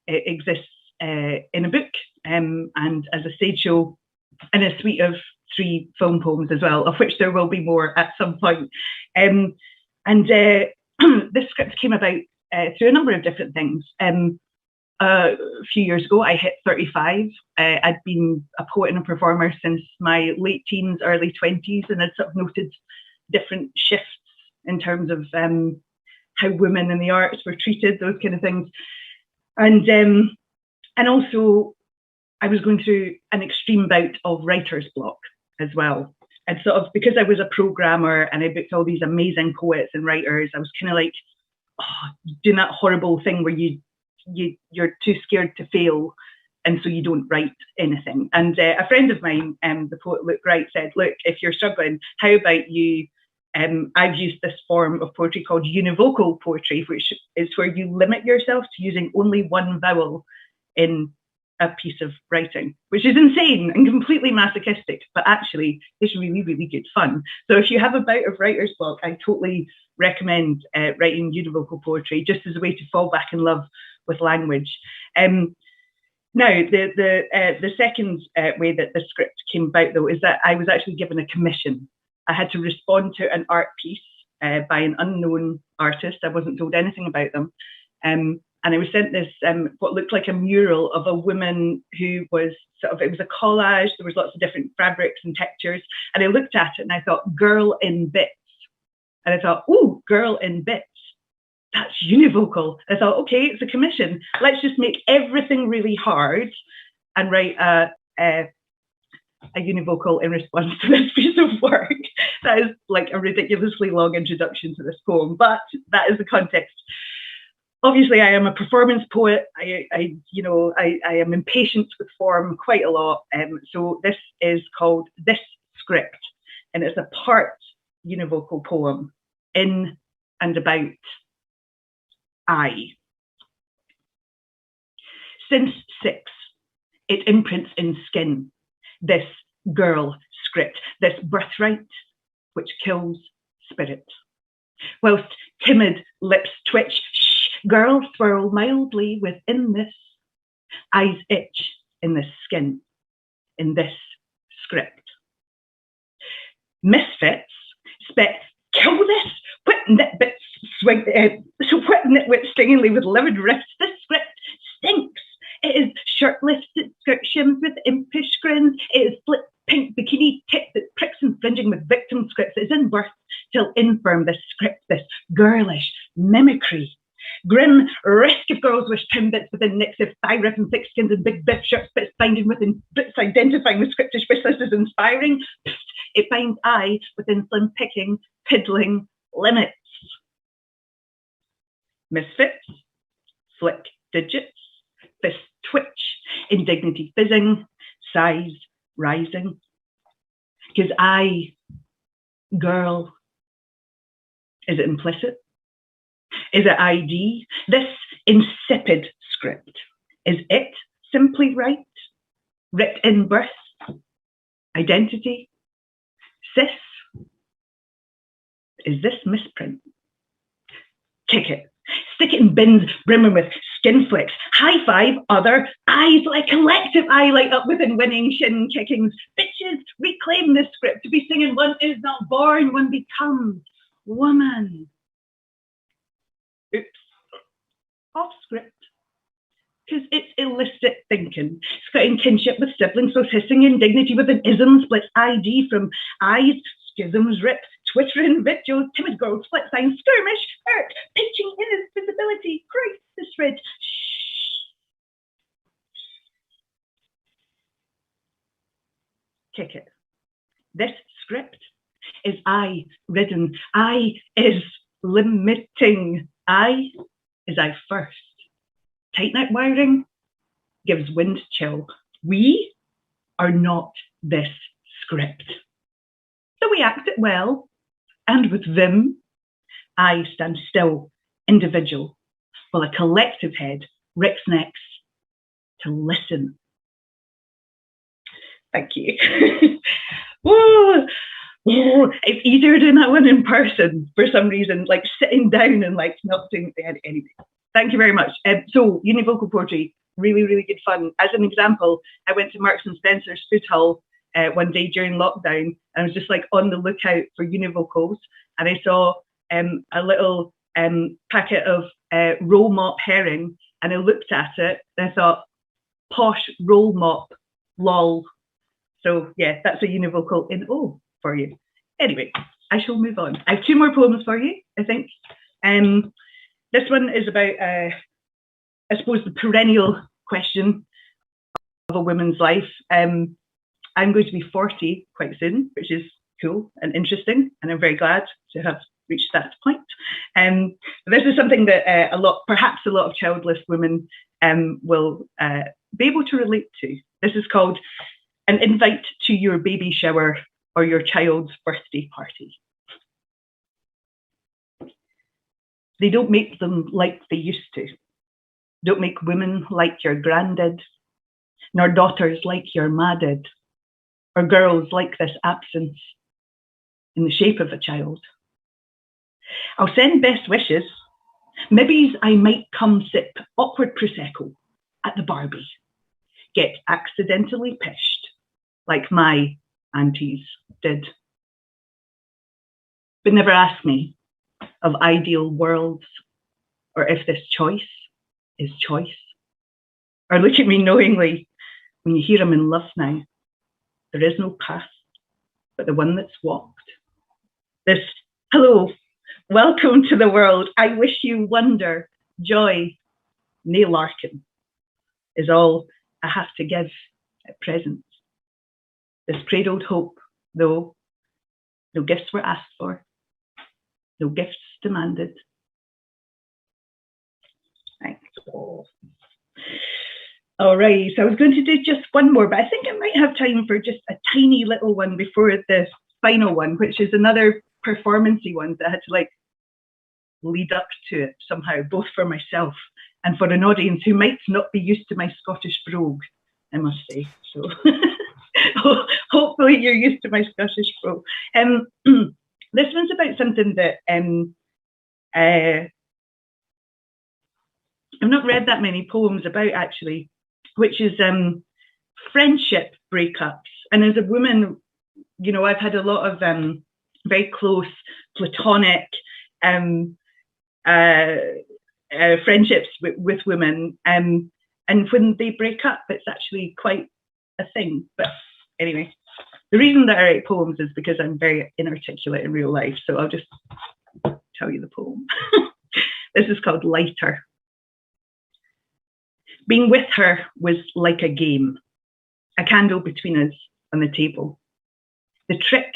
I: it exists in a book and as a stage show, and a suite of 3 film poems as well, of which there will be more at some point. This script came about through a number of different things. A few years ago, I hit 35. I'd been a poet and a performer since my late teens, early 20s, and I'd sort of noted different shifts in terms of how women in the arts were treated, those kind of things. And also, I was going through an extreme bout of writer's block as well. And sort of, because I was a programmer and I booked all these amazing poets and writers, I was kind of like, doing that horrible thing where you're too scared to fail, and so you don't write anything. And a friend of mine, the poet Luke Wright, said, look, if you're struggling, how about you, I've used this form of poetry called univocal poetry, which is where you limit yourself to using only one vowel in a piece of writing, which is insane and completely masochistic, but actually it's really, really good fun. So if you have a bout of writer's block, I totally recommend writing univocal poetry just as a way to fall back in love with language. Now, the second way that the script came about, though, is that I was actually given a commission. I had to respond to an art piece by an unknown artist. I wasn't told anything about them. And I was sent this, what looked like a mural of a woman who was sort of, it was a collage. There was lots of different fabrics and textures. And I looked at it and I thought, girl in bits. And I thought, ooh, girl in bits. That's univocal. I thought, okay, it's a commission. Let's just make everything really hard and write a univocal in response to this piece of work. That is like a ridiculously long introduction to this poem, but that is the context. Obviously, I am a performance poet. I am impatient with form quite a lot. So this is called This Script, and it's a part univocal poem in and about I. Since 6, it imprints in skin, this girl script, this birthright which kills spirit. Whilst timid lips twitch, girl swirl mildly within this, eyes itch in this skin, in this script. Misfits spec kill this whip nitbit swing so whip nitwit stingingly with livid wrists. This script stinks. It is shirtless descriptions with impish grins. It is split pink bikini tip that pricks infringing with victim scripts. It is in birth till infirm, this script, this girlish mimicry. Grim risk of girls wish timbits within nicks of thigh rip and thick skins and big biff shirts, bits binding within bits identifying with scriptish wish list as inspiring. It finds I within slim picking, piddling limits. Misfits, flick digits, fist twitch, indignity fizzing, size rising. Because I, girl, is it implicit? Is it ID? This insipid script, is it simply right? Writ in birth? Identity? Cis? Is this misprint? Kick it. Stick it in bins brimming with skin flicks. High five other eyes, like collective eye light up within winning shin kickings. Bitches, reclaim this script to be singing one is not born, one becomes woman. Oops. Off script. Because it's illicit thinking. Scouting kinship with siblings, so hissing indignity with an ism, splits ID from eyes, schisms rip, twittering, vigil, timid girl, split sign, skirmish, hurt, pitching in his visibility, crisis red. Kick it. This script is I ridden. I is limiting. I is I first. Tight neck wiring gives wind chill. We are not this script. So we act it well, and with vim, I stand still, individual, while a collective head ricks necks to listen. Thank you. Whoa. It's easier doing that one in person for some reason, like sitting down and like not doing it anyway. Thank you very much. So univocal poetry, really, really good fun. As an example, I went to Marks and Spencer's Food Hall one day during lockdown, and I was just like on the lookout for univocals, and I saw a little packet of roll mop herring, and I looked at it and I thought, posh roll mop, lol. So yeah, that's a univocal in O for you. Anyway, I shall move on. I have two more poems for you, I think. This one is about, I suppose, the perennial question of a woman's life. I'm going to be 40 quite soon, which is cool and interesting, and I'm very glad to have reached that point. This is something that perhaps a lot of childless women will be able to relate to. This is called An Invite to Your Baby Shower or Your Child's Birthday Party. They don't make them like they used to. Don't make women like your granddad, nor daughters like your ma did, or girls like this absence in the shape of a child. I'll send best wishes. Maybe I might come sip awkward Prosecco at the Barbie, get accidentally pished like my aunties did. But never ask me of ideal worlds, or if this choice is choice. Or look at me knowingly when you hear I'm in love now. There is no path, but the one that's walked. This, hello, welcome to the world. I wish you wonder, joy, nae larkin, is all I have to give at present. This cradled hope, though, no gifts were asked for, no gifts demanded. Thanks. All right, so I was going to do just one more, but I think I might have time for just a tiny little one before the final one, which is another performance-y one that I had to like lead up to it somehow, both for myself and for an audience who might not be used to my Scottish brogue, I must say. So hopefully you're used to my Scottish brogue. This one's about something that I've not read that many poems about, actually, which is friendship breakups And as a woman, you know, I've had a lot of very close platonic friendships with women, and when they break up, it's actually quite a thing. But anyway, the reason that I write poems is because I'm very inarticulate in real life, so I'll just tell you the poem. This is called Lighter. Being with her was like a game, a candle between us on the table. The trick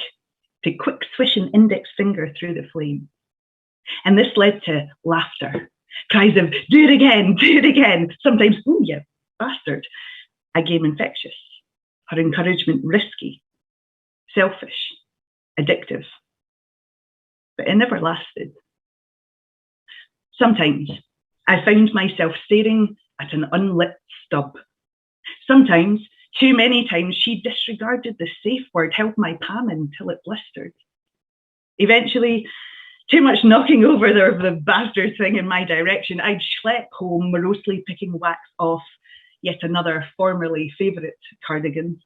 I: to quick swish an index finger through the flame. And this led to laughter, cries of, do it again, sometimes, oh, you bastard. A game infectious, her encouragement risky, selfish, addictive. But it never lasted. Sometimes I found myself staring at an unlit stub. Sometimes, too many times, she disregarded the safe word, held my palm until it blistered. Eventually, too much knocking over the bastard thing in my direction, I'd schlep home, morosely picking wax off yet another formerly favourite cardigan.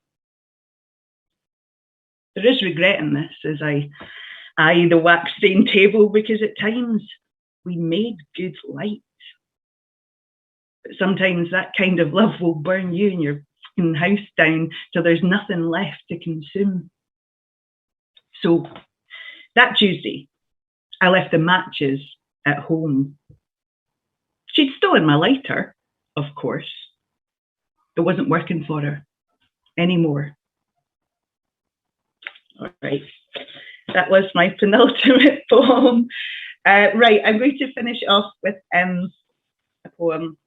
I: There is regret in this as I eye the wax-stained table, because at times we made good light. But sometimes that kind of love will burn you and your fucking house down till there's nothing left to consume. So that Tuesday, I left the matches at home. She'd stolen my lighter, of course. It wasn't working for her anymore. All right, that was my penultimate poem. Right, I'm going to finish off with a poem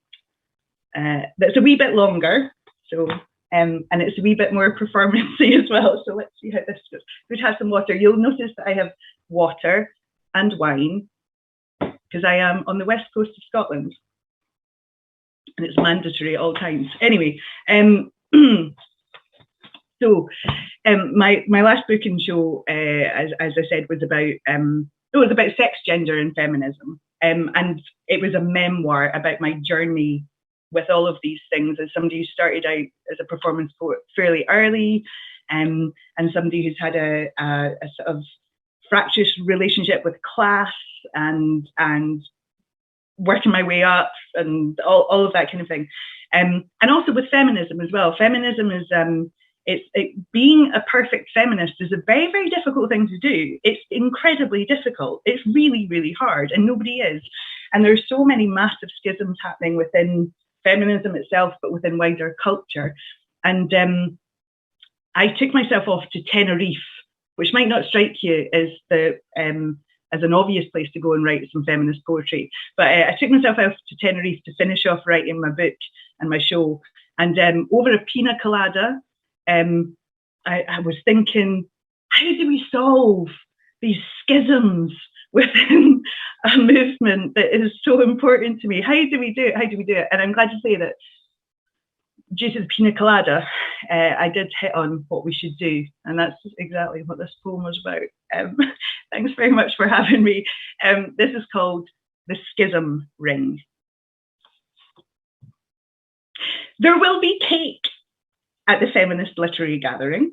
I: that's a wee bit longer, so and it's a wee bit more performance-y as well. So let's see how this goes. We'd have some water. You'll notice that I have water and wine because I am on the west coast of Scotland, and it's mandatory at all times. Anyway, so my last book and show, as I said, was about sex, gender, and feminism, and it was a memoir about my journey with all of these things as somebody who started out as a performance poet fairly early, and somebody who's had a sort of fractious relationship with class and working my way up and all of that kind of thing, and also with feminism as well. Feminism is being a perfect feminist is a very, very difficult thing to do. It's incredibly difficult. It's really, really hard, and nobody is. And there's so many massive schisms happening within feminism itself, but within wider culture. And I took myself off to Tenerife, which might not strike you as as an obvious place to go and write some feminist poetry. But I took myself off to Tenerife to finish off writing my book and my show. And over a pina colada, I was thinking, how do we solve these schisms within a movement that is so important to me? How do we do it? How do we do it? And I'm glad to say that due to the pina colada, I did hit on what we should do. And that's exactly what this poem was about. Thanks very much for having me. This is called The Schism Ring. There will be cake at the feminist literary gathering,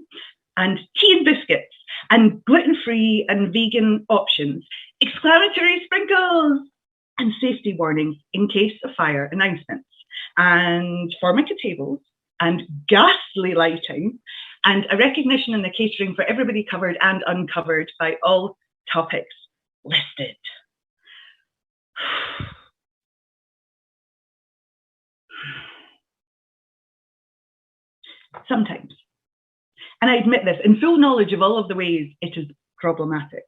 I: and tea and biscuits, and gluten-free and vegan options, exclamatory sprinkles, and safety warnings in case of fire announcements, and formica tables, and ghastly lighting, and a recognition in the catering for everybody covered and uncovered by all topics listed. Sometimes, and I admit this, in full knowledge of all of the ways it is problematic,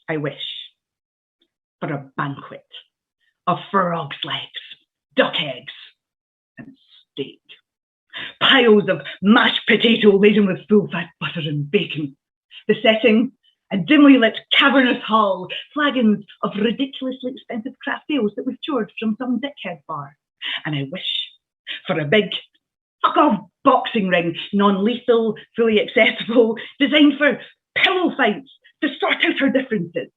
I: I wish for a banquet of frog's legs, duck eggs, and steak. Piles of mashed potato laden with full-fat butter and bacon. The setting, a dimly lit cavernous hall, flagons of ridiculously expensive craft ales that we've chored from some dickhead bar. And I wish for a big fuck-off boxing ring, non-lethal, fully accessible, designed for pillow fights to sort out our differences.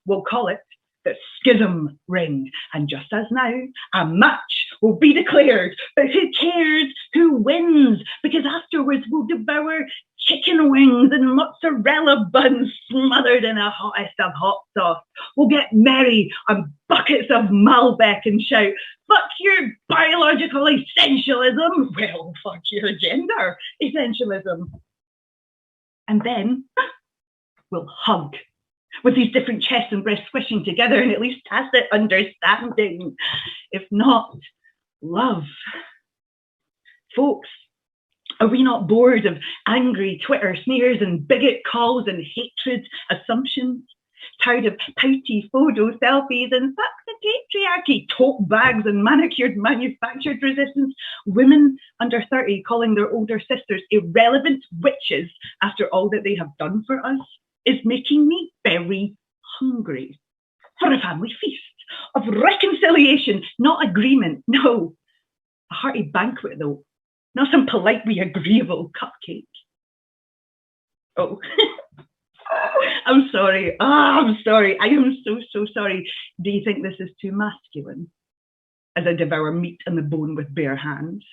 I: We'll call it the schism ring. And just as now, a match will be declared. But who cares who wins? Because afterwards we'll devour chicken wings and mozzarella buns smothered in a hottest of hot sauce. We'll get merry on buckets of Malbec and shout, fuck your biological essentialism. Well, fuck your gender essentialism. And then we'll hug with these different chests and breasts squishing together and at least tacit understanding, if not love. Folks, are we not bored of angry Twitter sneers and bigot calls and hatred assumptions? Tired of pouty photo selfies and fuck the patriarchy, tote bags and manicured manufactured resistance, women under 30 calling their older sisters irrelevant witches after all that they have done for us, is making me very hungry for a family feast of reconciliation, not agreement. No, a hearty banquet though, not some politely agreeable cupcake. Oh, I'm sorry. I'm sorry. I am so sorry. Do you think this is too masculine? As I devour meat and the bone with bare hands?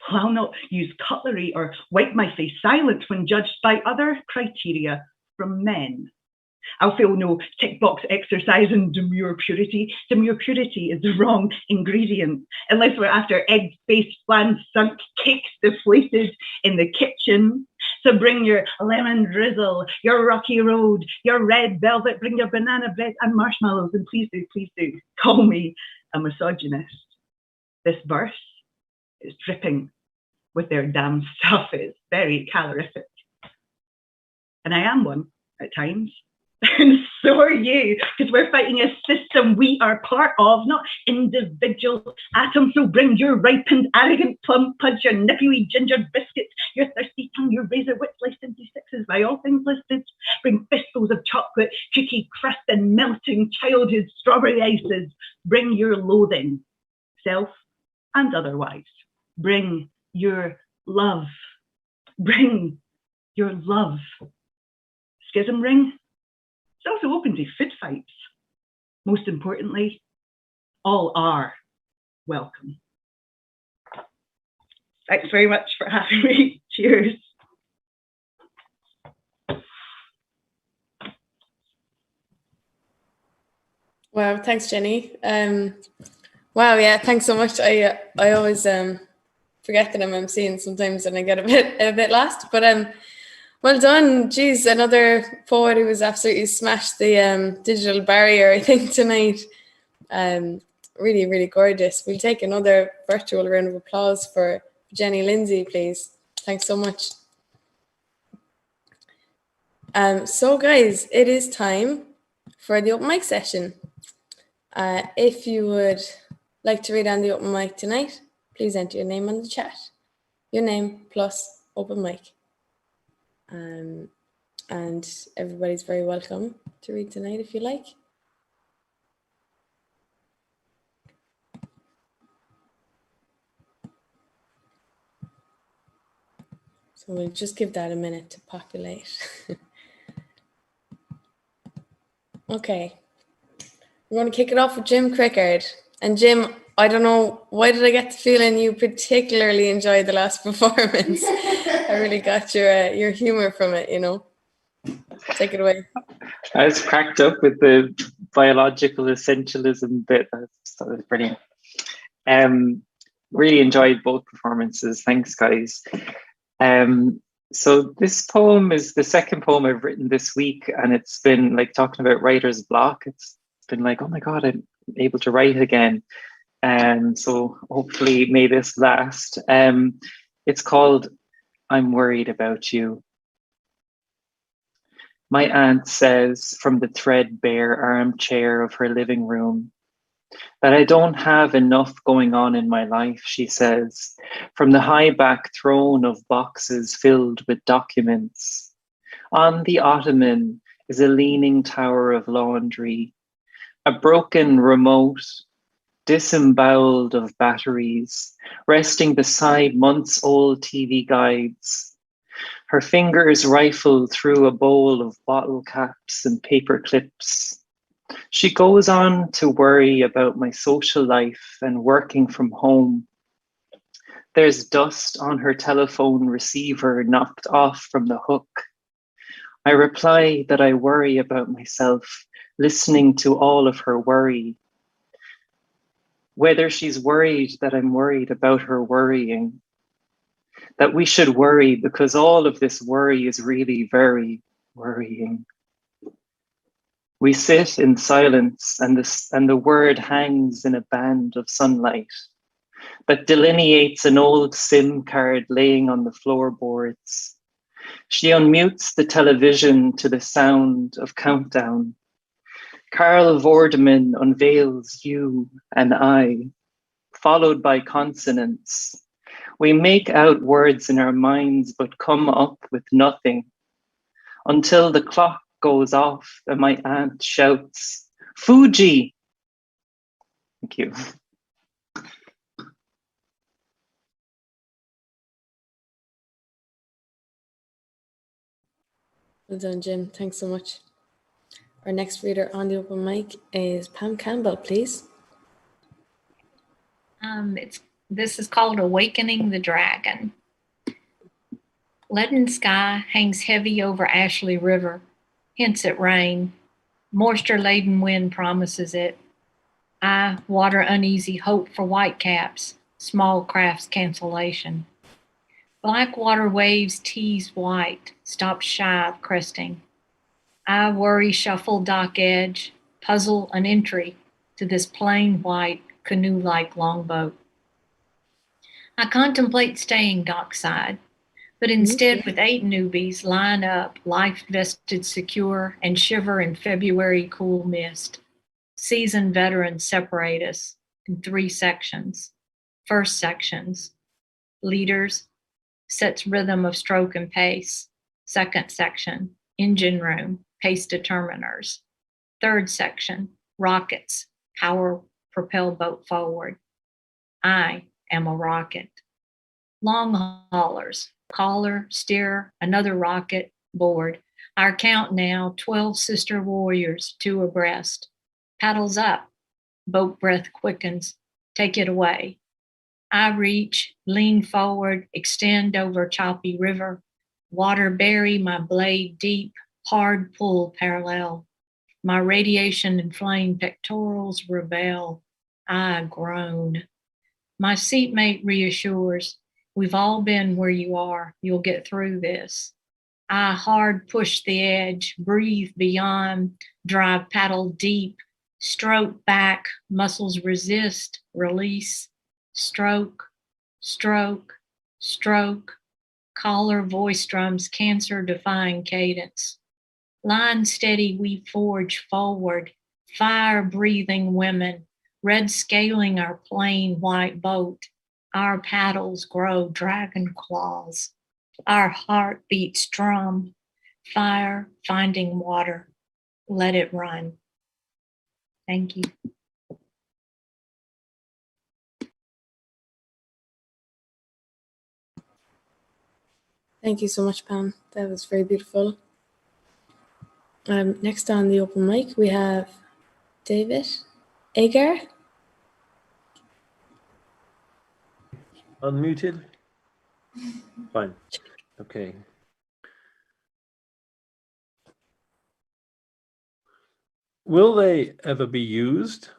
I: Well, I'll not use cutlery or wipe my face silent when judged by other criteria from men. I'll feel no tick box exercise in demure purity. Demure purity is the wrong ingredient, unless we're after egg-faced, flan sunk cakes deflated in the kitchen. So bring your lemon drizzle, your rocky road, your red velvet, bring your banana bread and marshmallows, and please do call me a misogynist. This verse is dripping with their damn stuff. It's very calorific. And I am one at times. And so are you, because we're fighting a system we are part of, not individual atoms. So bring your ripened, arrogant plum punch, your nippy ginger biscuits, your thirsty tongue, your razor wit sliced into sixes by all things listed. Bring fistfuls of chocolate, cookie crust, and melting childhood strawberry ices. Bring your loathing, self and otherwise. Bring your love. Bring your love. Schism ring? It's also open to food fights. Most importantly, all are welcome. Thanks very much for having me. Cheers.
A: Wow, thanks, Jenny. Wow, yeah, thanks so much. I always forget that I'm emceeing sometimes and I get a bit lost, but well done. Geez, another poet who has absolutely smashed the digital barrier, I think, tonight. Really, really gorgeous. We'll take another virtual round of applause for Jenny Lindsay, please. Thanks so much. So guys, it is time for the open mic session. If you would like to read on the open mic tonight, please enter your name on the chat. Your name plus open mic. And everybody's very welcome to read tonight if you like. So we'll just give that a minute to populate. Okay, we're going to kick it off with Jim Crickard. And Jim, I don't know, why did I get the feeling you particularly enjoyed the last performance? I really got your humor from it, you know. Take it away.
C: I was cracked up with the biological essentialism bit. That was brilliant. Really enjoyed both performances. Thanks, guys. So this poem is the second poem I've written this week, and it's been like talking about writer's block. It's been like, oh my God, I'm able to write again. So hopefully may this last. It's called I'm Worried About You. My aunt says from the threadbare armchair of her living room that I don't have enough going on in my life, she says, from the high back throne of boxes filled with documents. On the ottoman is a leaning tower of laundry, a broken remote, disemboweled of batteries, resting beside months-old TV guides. Her fingers rifle through a bowl of bottle caps and paper clips. She goes on to worry about my social life and working from home. There's dust on her telephone receiver knocked off from the hook. I reply that I worry about myself, listening to all of her worry. Whether she's worried that I'm worried about her worrying. That we should worry because all of this worry is really very worrying. We sit in silence and the word hangs in a band of sunlight that delineates an old SIM card laying on the floorboards. She unmutes the television to the sound of countdown. Karl Vorderman unveils you and I, followed by consonants. We make out words in our minds but come up with nothing until the clock goes off and my aunt shouts, "Fuji!" Thank you.
A: Well done, Jim. Thanks so much. Our next reader on the open mic is Pam Campbell, please.
H: This is called Awakening the Dragon. Leaden sky hangs heavy over Ashley River, hints at rain. Moisture-laden wind promises it. I water uneasy hope for whitecaps, small crafts cancellation. Black water waves tease white, stop shy of cresting. I worry shuffle dock edge, puzzle an entry to this plain white canoe-like longboat. I contemplate staying dockside, but instead with 8 newbies line up, life vested secure, and shiver in February cool mist. Seasoned veterans separate us in 3 sections. First sections, leaders, sets rhythm of stroke and pace. Second section, engine room, pace determiners. Third section, rockets, power propel boat forward. I am a rocket. Long haulers, caller, steer, another rocket, board. Our count now, 12 sister warriors, 2 abreast. Paddles up, boat breath quickens, take it away. I reach, lean forward, extend over choppy river. Water bury my blade deep, hard pull parallel. My radiation inflamed pectorals rebel. I groan. My seatmate reassures, we've all been where you are, you'll get through this. I hard push the edge, breathe beyond, drive paddle deep, stroke back, muscles resist, release. Stroke, stroke, stroke, collar voice drums cancer-defying cadence. Line steady we forge forward, fire-breathing women, red scaling our plain white boat. Our paddles grow dragon claws. Our heartbeats drum, fire finding water. Let it run. Thank you.
A: Thank you so much, Pam. That was very beautiful. Next on the open mic, we have David Agar.
E: Unmuted? Fine. Okay. Will they ever be used,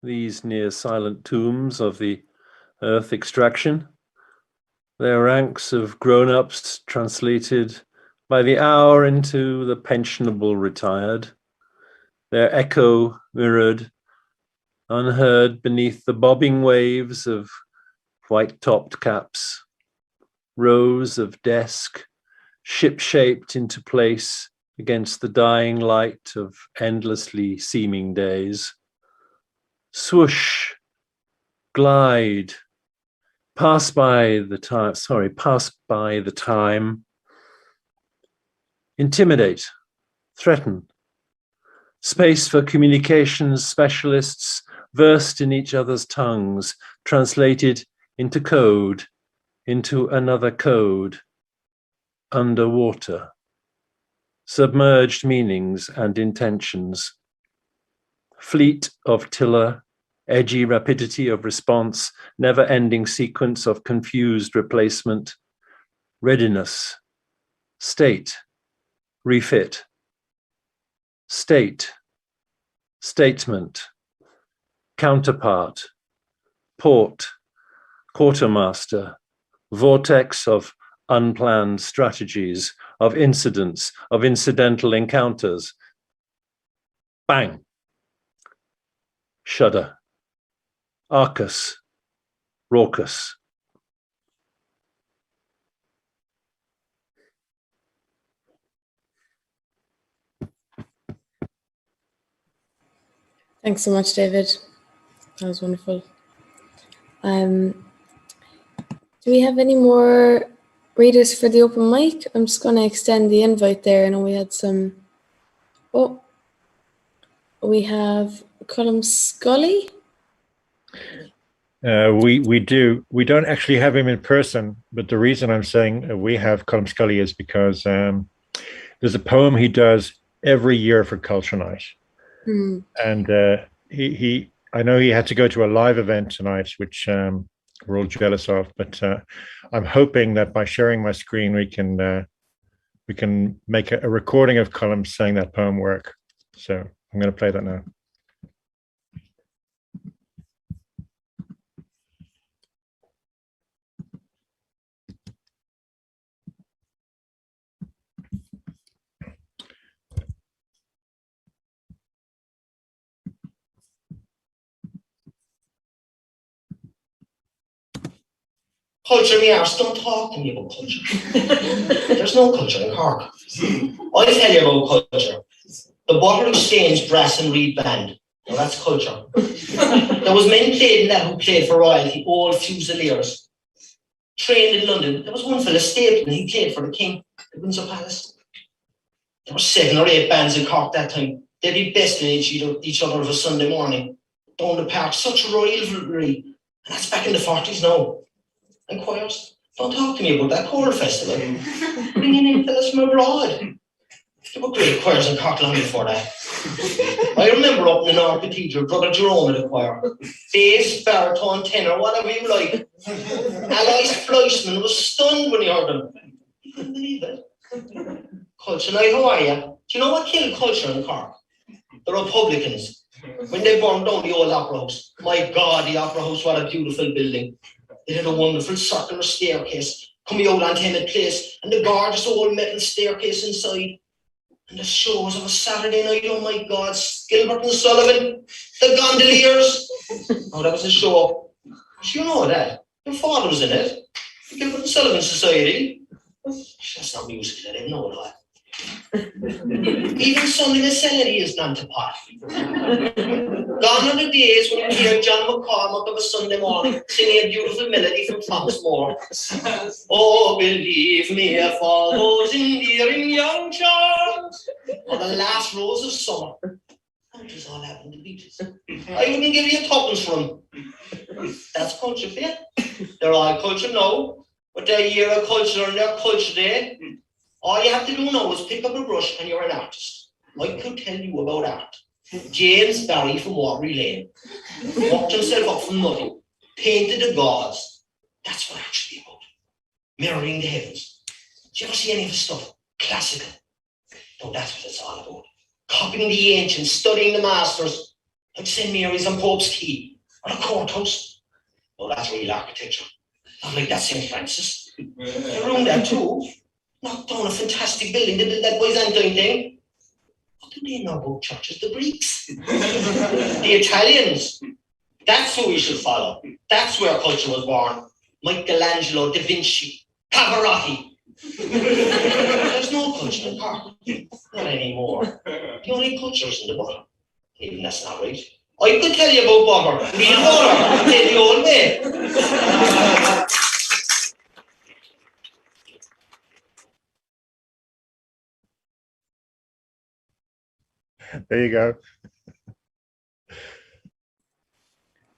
E: these near silent tombs of the earth extraction? Their ranks of grown-ups translated by the hour into the pensionable retired, their echo mirrored, unheard beneath the bobbing waves of white-topped caps, rows of desk, ship-shaped into place against the dying light of endlessly seeming days. Swoosh, glide, pass by the time, intimidate, threaten. Space for communications specialists versed in each other's tongues, translated into code, into another code, underwater. Submerged meanings and intentions. fleet of tiller, edgy rapidity of response, never-ending sequence of confused replacement, readiness, state, refit, state, statement, counterpart, port, quartermaster, vortex of unplanned strategies, of incidents, of incidental encounters. Bang. Shudder. Arcus. Raucous.
A: Thanks so much, David. That was wonderful. Do we have any more readers for the open mic? I'm just going to extend the invite there. I know we had some. Oh, we have Colm Scully.
B: We do. We don't actually have him in person, but the reason I'm saying we have Colm Scully is because there's a poem he does every year for Culture Night. And I know he had to go to a live event tonight, which we're all jealous of, but I'm hoping that by sharing my screen, we can make a recording of Colm saying that poem work. So I'm going to play that now.
J: Culture, me arse, don't talk to me about culture. There's no culture in Cork. I'll tell you about culture. The Butler Exchange Brass and Reed Band. Now that's culture. There was men played in that who played for royalty, all Fusiliers. Trained in London. There was one fella, Stapleton, he played for the King, the Windsor Palace. There were 7 or 8 bands in Cork that time. They'd be besting each other of a Sunday morning. Down the park, such a rivalry. And that's back in the 40s now. And choirs, don't talk to me about that choral festival. Bringing in fellas from abroad. There were great choirs in Cork long before that. I remember up in the North Cathedral, Brother Jerome in the choir. Bass, baritone, tenor, whatever you like. Alois Fleischmann was stunned when he heard them. He couldn't believe it. Culture Night, how are you? Do you know what killed culture in Cork? The Republicans. When they burned down the old Opera House. My God, the Opera House, what a beautiful building. It had a wonderful circular staircase coming out onto Emmett Place, and the gorgeous old metal staircase inside. And the shows of a Saturday night, oh my God, Gilbert and Sullivan, the Gondoliers. Oh, that was a show. You know that. Your father was in it. The Gilbert and Sullivan Society. That's not musical, I didn't know that. Even Sunday Vicinity is gone to pot. Gone are the days when you hear John McCormack of a Sunday morning singing a beautiful melody from Thomasmore. Oh, believe me, if all those endearing young charms are the last rose of summer. That was all happened to Beaches. I wouldn't give you a tuppence for them. That's culture for you. They're all culture now, but their year of culture and their culture day. All you have to do now is pick up a brush and you're an artist. I could tell you about art. James Barry from Watery Lane walked himself up from nothing, painted the gods. That's what art should be about. Mirroring the heavens. Do you ever see any of the stuff? Classical. No, that's what it's all about. Copying the ancients, studying the masters, like St. Mary's and Pope's Quay, or the courthouse. No, that's real architecture. Not like that St. Francis. They ruined that too. Knocked down a fantastic building, they did that Byzantine thing. What do they know about churches? The Greeks. The Italians. That's who we should follow. That's where culture was born. Michelangelo, Da Vinci, Pavarotti. There's no culture in Cork. Not anymore. The only culture is in the butter. Even that's not right. I could tell you about butter. Real butter. In the old way.
B: There you go.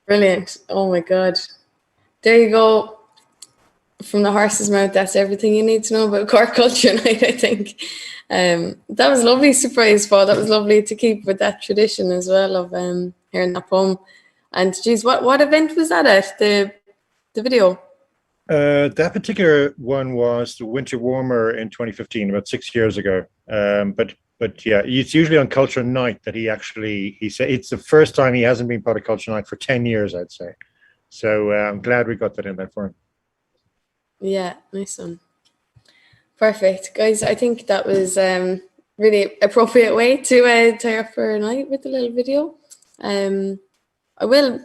A: Brilliant. Oh my God. There you go. from the horse's mouth, that's everything you need to know about Cork Culture Night, I think. That was a lovely surprise, Paul. That was lovely to keep with that tradition as well of hearing that poem. And geez, what event was that at, the video?
B: That particular one was the Winter Warmer in 2015, about 6 years ago. But yeah, it's usually on Culture Night that he said it's the first time he hasn't been part of Culture Night for 10 years, I'd say. So I'm glad we got that in there for him.
A: Yeah, nice one. Perfect. Guys, I think that was really appropriate way to tie up for a night with the little video. I will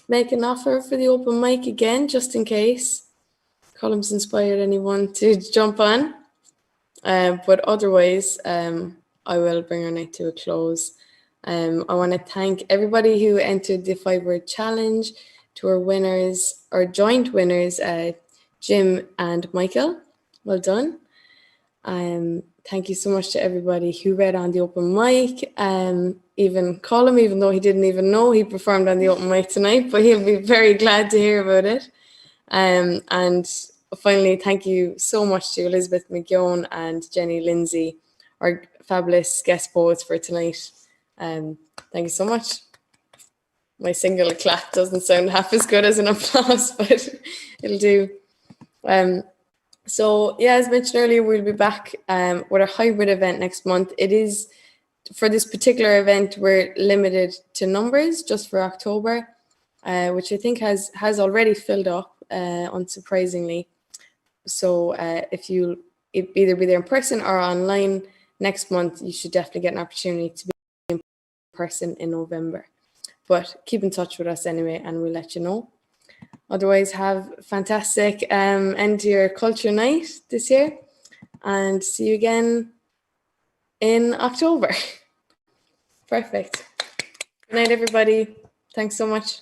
A: make an offer for the open mic again, just in case Column's inspired anyone to jump on. But otherwise, I will bring our night to a close. I want to thank everybody who entered the Fiverr challenge, to our winners, our joint winners, Jim and Michael. Well done. Thank you so much to everybody who read on the open mic. Even Colm, even though he didn't even know he performed on the open mic tonight, but he'll be very glad to hear about it. And finally, thank you so much to Elizabeth McGeown and Jenny Lindsay, our fabulous guest poets for tonight. Thank you so much. My single clap doesn't sound half as good as an applause, but it'll do. So yeah, as mentioned earlier, we'll be back with a hybrid event next month. It is, for this particular event, we're limited to numbers just for October, which I think has already filled up, unsurprisingly. So if you either be there in person or online next month, you should definitely get an opportunity to be in person in November. But keep in touch with us anyway, and we'll let you know. Otherwise, have a fantastic end to your culture night this year, and see you again in October. Perfect. Good night, everybody. Thanks so much.